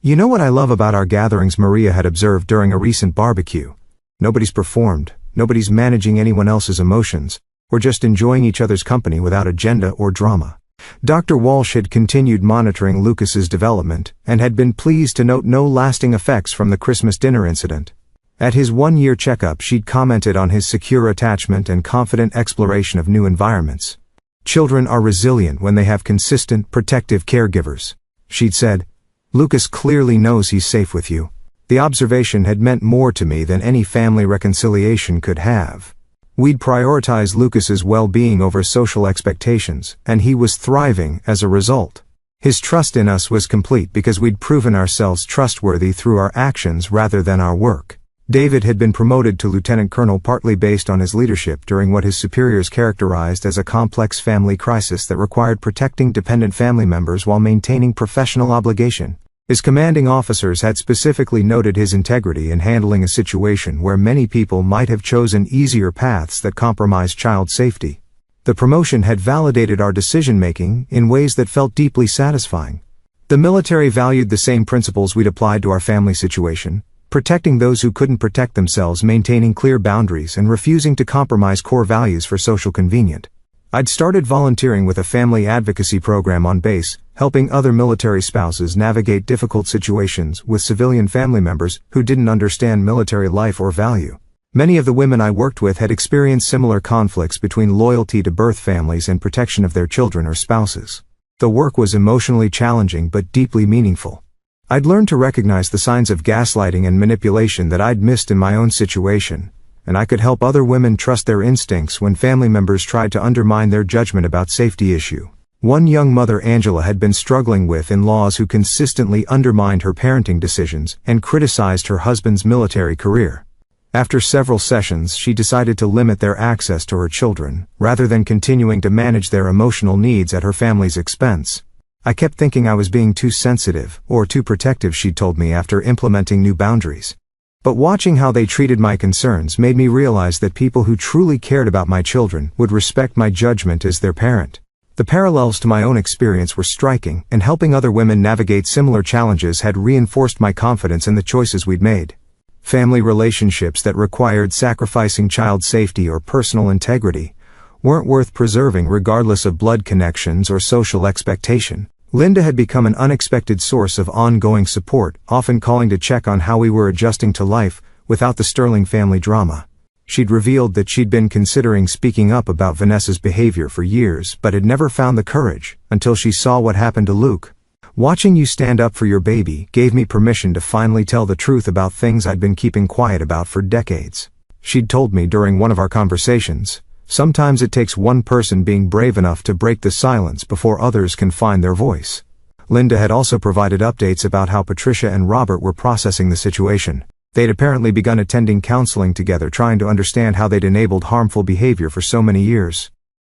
S1: "You know what I love about our gatherings?" Maria had observed during a recent barbecue. "Nobody's performed. Nobody's managing anyone else's emotions. We're just enjoying each other's company without agenda or drama." Dr. Walsh had continued monitoring Lucas's development, and had been pleased to note no lasting effects from the Christmas dinner incident. At his one-year checkup, she'd commented on his secure attachment and confident exploration of new environments. "Children are resilient when they have consistent, protective caregivers," she'd said. "Lucas clearly knows he's safe with you." The observation had meant more to me than any family reconciliation could have. We'd prioritized Lucas's well-being over social expectations, and he was thriving as a result. His trust in us was complete because we'd proven ourselves trustworthy through our actions rather than our work. David had been promoted to lieutenant colonel partly based on his leadership during what his superiors characterized as a complex family crisis that required protecting dependent family members while maintaining professional obligation. His commanding officers had specifically noted his integrity in handling a situation where many people might have chosen easier paths that compromised child safety. The promotion had validated our decision-making in ways that felt deeply satisfying. The military valued the same principles we'd applied to our family situation: protecting those who couldn't protect themselves, maintaining clear boundaries, and refusing to compromise core values for social convenience. I'd started volunteering with a family advocacy program on base, helping other military spouses navigate difficult situations with civilian family members who didn't understand military life or value. Many of the women I worked with had experienced similar conflicts between loyalty to birth families and protection of their children or spouses. The work was emotionally challenging but deeply meaningful. I'd learned to recognize the signs of gaslighting and manipulation that I'd missed in my own situation, and I could help other women trust their instincts when family members tried to undermine their judgment about safety issue. One young mother, Angela, had been struggling with in-laws who consistently undermined her parenting decisions and criticized her husband's military career. After several sessions, she decided to limit their access to her children, rather than continuing to manage their emotional needs at her family's expense. "I kept thinking I was being too sensitive, or too protective," she told me after implementing new boundaries. "But watching how they treated my concerns made me realize that people who truly cared about my children would respect my judgment as their parent." The parallels to my own experience were striking, and helping other women navigate similar challenges had reinforced my confidence in the choices we'd made. Family relationships that required sacrificing child safety or personal integrity weren't worth preserving regardless of blood connections or social expectation. Linda had become an unexpected source of ongoing support, often calling to check on how we were adjusting to life without the Sterling family drama. She'd revealed that she'd been considering speaking up about Vanessa's behavior for years, but had never found the courage until she saw what happened to Luke. "Watching you stand up for your baby gave me permission to finally tell the truth about things I'd been keeping quiet about for decades," she'd told me during one of our conversations. "Sometimes it takes one person being brave enough to break the silence before others can find their voice." Linda had also provided updates about how Patricia and Robert were processing the situation. They'd apparently begun attending counseling together, trying to understand how they'd enabled harmful behavior for so many years.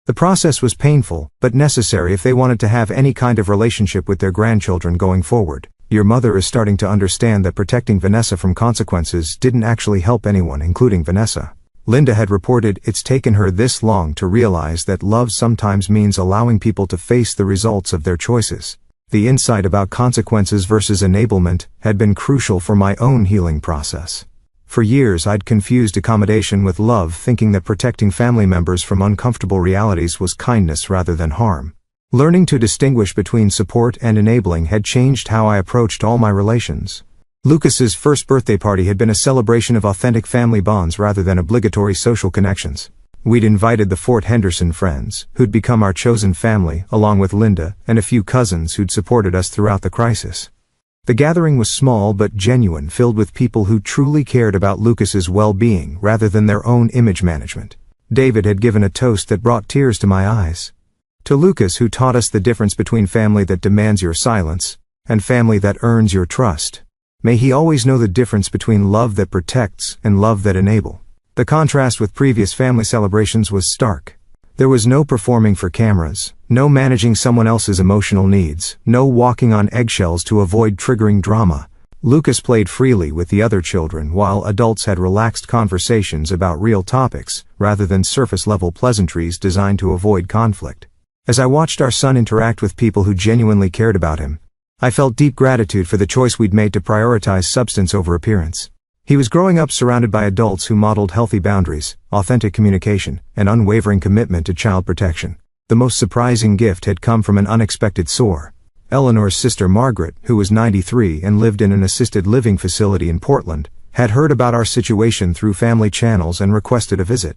S1: The process was painful, but necessary if they wanted to have any kind of relationship with their grandchildren going forward. "Your mother is starting to understand that protecting Vanessa from consequences didn't actually help anyone, including Vanessa," Linda had reported. "It's taken her this long to realize that love sometimes means allowing people to face the results of their choices." The insight about consequences versus enablement had been crucial for my own healing process. For years I'd confused accommodation with love, thinking that protecting family members from uncomfortable realities was kindness rather than harm. Learning to distinguish between support and enabling had changed how I approached all my relations. Lucas's first birthday party had been a celebration of authentic family bonds rather than obligatory social connections. We'd invited the Fort Henderson friends, who'd become our chosen family, along with Linda and a few cousins who'd supported us throughout the crisis. The gathering was small but genuine, filled with people who truly cared about Lucas's well-being rather than their own image management. David had given a toast that brought tears to my eyes. To Lucas, who taught us the difference between family that demands your silence and family that earns your trust. May he always know the difference between love that protects and love that enables. The contrast with previous family celebrations was stark. There was no performing for cameras, no managing someone else's emotional needs, no walking on eggshells to avoid triggering drama. Lucas played freely with the other children while adults had relaxed conversations about real topics, rather than surface-level pleasantries designed to avoid conflict. As I watched our son interact with people who genuinely cared about him, I felt deep gratitude for the choice we'd made to prioritize substance over appearance. He was growing up surrounded by adults who modeled healthy boundaries, authentic communication, and unwavering commitment to child protection. The most surprising gift had come from an unexpected source. Eleanor's sister Margaret, who was 93 and lived in an assisted living facility in Portland, had heard about our situation through family channels and requested a visit.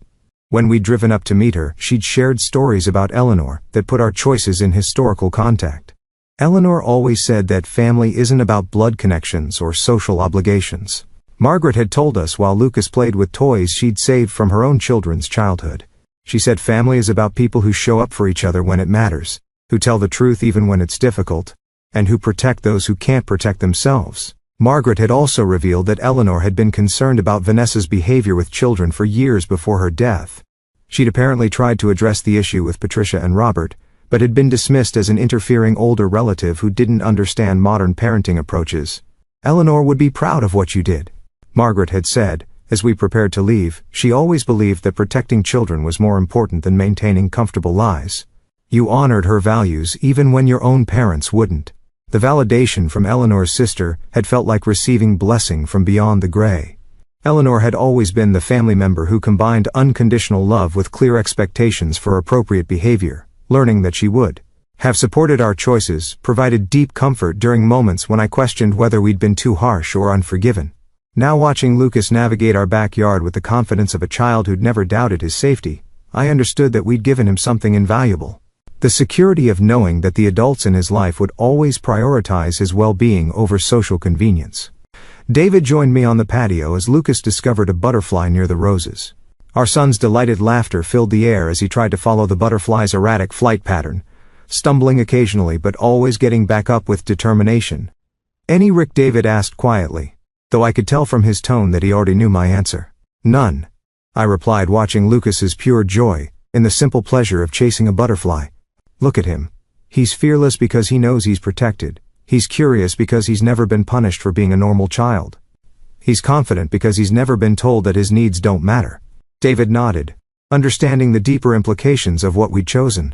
S1: When we'd driven up to meet her, she'd shared stories about Eleanor that put our choices in historical context. Eleanor always said that family isn't about blood connections or social obligations. Margaret had told us while Lucas played with toys she'd saved from her own children's childhood. She said family is about people who show up for each other when it matters, who tell the truth even when it's difficult, and who protect those who can't protect themselves. Margaret had also revealed that Eleanor had been concerned about Vanessa's behavior with children for years before her death. She'd apparently tried to address the issue with Patricia and Robert, but had been dismissed as an interfering older relative who didn't understand modern parenting approaches. Eleanor would be proud of what you did, Margaret had said. As we prepared to leave, she always believed that protecting children was more important than maintaining comfortable lives. You honored her values even when your own parents wouldn't. The validation from Eleanor's sister had felt like receiving blessing from beyond the gray. Eleanor had always been the family member who combined unconditional love with clear expectations for appropriate behavior. Learning that she would have supported our choices provided deep comfort during moments when I questioned whether we'd been too harsh or unforgiving. Now watching Lucas navigate our backyard with the confidence of a child who'd never doubted his safety, I understood that we'd given him something invaluable. The security of knowing that the adults in his life would always prioritize his well-being over social convenience. David joined me on the patio as Lucas discovered a butterfly near the roses. Our son's delighted laughter filled the air as he tried to follow the butterfly's erratic flight pattern, stumbling occasionally but always getting back up with determination. "Any Rick?" David asked quietly, though I could tell from his tone that he already knew my answer. "None," I replied, watching Lucas's pure joy in the simple pleasure of chasing a butterfly. "Look at him. He's fearless because he knows he's protected. He's curious because he's never been punished for being a normal child. He's confident because he's never been told that his needs don't matter." David nodded, understanding the deeper implications of what we'd chosen.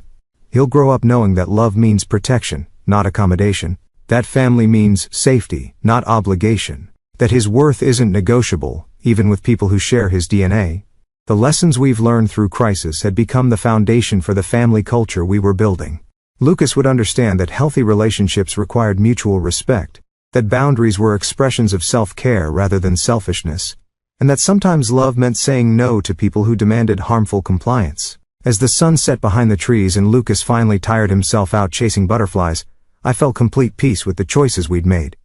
S1: "He'll grow up knowing that love means protection, not accommodation. That family means safety, not obligation. That his worth isn't negotiable, even with people who share his DNA." The lessons we've learned through crisis had become the foundation for the family culture we were building. Lucas would understand that healthy relationships required mutual respect, that boundaries were expressions of self-care rather than selfishness, and that sometimes love meant saying no to people who demanded harmful compliance. As the sun set behind the trees and Lucas finally tired himself out chasing butterflies, I felt complete peace with the choices we'd made.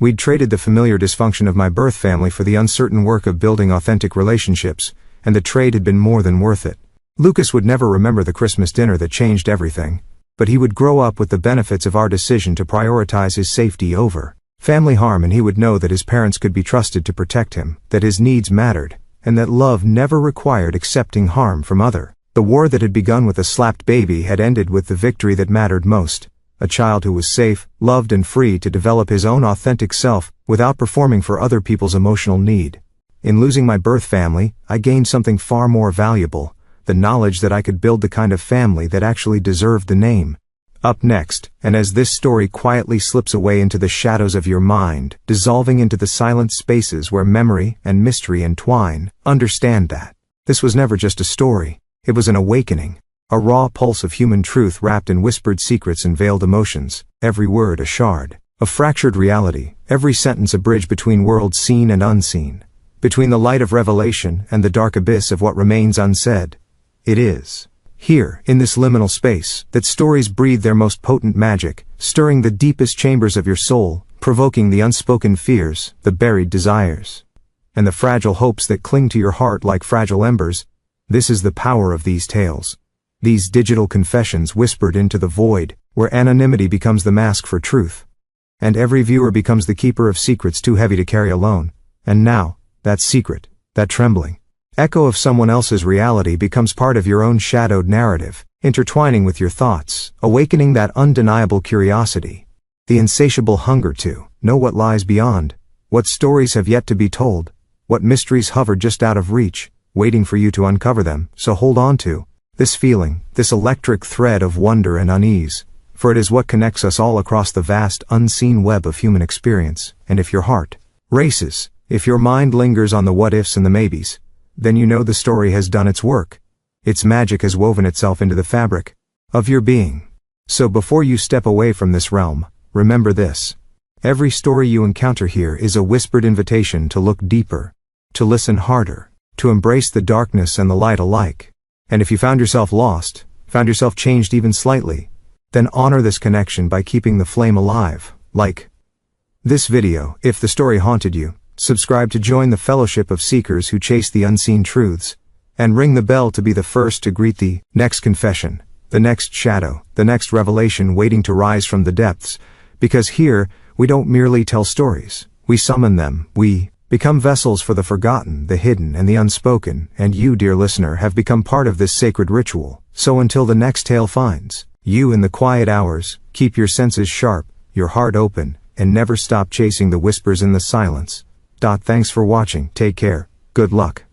S1: We'd traded the familiar dysfunction of my birth family for the uncertain work of building authentic relationships, and the trade had been more than worth it. Lucas would never remember the Christmas dinner that changed everything, but he would grow up with the benefits of our decision to prioritize his safety over family harm, and he would know that his parents could be trusted to protect him, that his needs mattered, and that love never required accepting harm from others. The war that had begun with a slapped baby had ended with the victory that mattered most. A child who was safe, loved and free to develop his own authentic self without performing for other people's emotional need. In losing my birth family, I gained something far more valuable, the knowledge that I could build the kind of family that actually deserved the name. Up next, and as this story quietly slips away into the shadows of your mind, dissolving into the silent spaces where memory and mystery entwine, understand that this was never just a story, it was an awakening. A raw pulse of human truth wrapped in whispered secrets and veiled emotions, every word a shard of fractured reality, every sentence a bridge between worlds seen and unseen, between the light of revelation and the dark abyss of what remains unsaid. It is here, in this liminal space, that stories breathe their most potent magic, stirring the deepest chambers of your soul, provoking the unspoken fears, the buried desires, and the fragile hopes that cling to your heart like fragile embers. This is the power of these tales. These digital confessions whispered into the void, where anonymity becomes the mask for truth. And every viewer becomes the keeper of secrets too heavy to carry alone. And now, that secret, that trembling echo of someone else's reality becomes part of your own shadowed narrative, intertwining with your thoughts, awakening that undeniable curiosity, the insatiable hunger to know what lies beyond, what stories have yet to be told, what mysteries hover just out of reach, waiting for you to uncover them. So hold on to this feeling, this electric thread of wonder and unease, for it is what connects us all across the vast, unseen web of human experience. And if your heart races, if your mind lingers on the what-ifs and the maybes, then you know the story has done its work. Its magic has woven itself into the fabric of your being. So before you step away from this realm, remember this. Every story you encounter here is a whispered invitation to look deeper, to listen harder, to embrace the darkness and the light alike. And if you found yourself lost, found yourself changed even slightly, then honor this connection by keeping the flame alive. Like this video, if the story haunted you, subscribe to join the fellowship of seekers who chase the unseen truths, and ring the bell to be the first to greet the next confession, the next shadow, the next revelation waiting to rise from the depths. Because here, we don't merely tell stories, we summon them, we become vessels for the forgotten, the hidden, and the unspoken, and you, dear listener, have become part of this sacred ritual. So until the next tale finds you in the quiet hours, keep your senses sharp, your heart open, and never stop chasing the whispers in the silence. Thanks for watching, take care, good luck.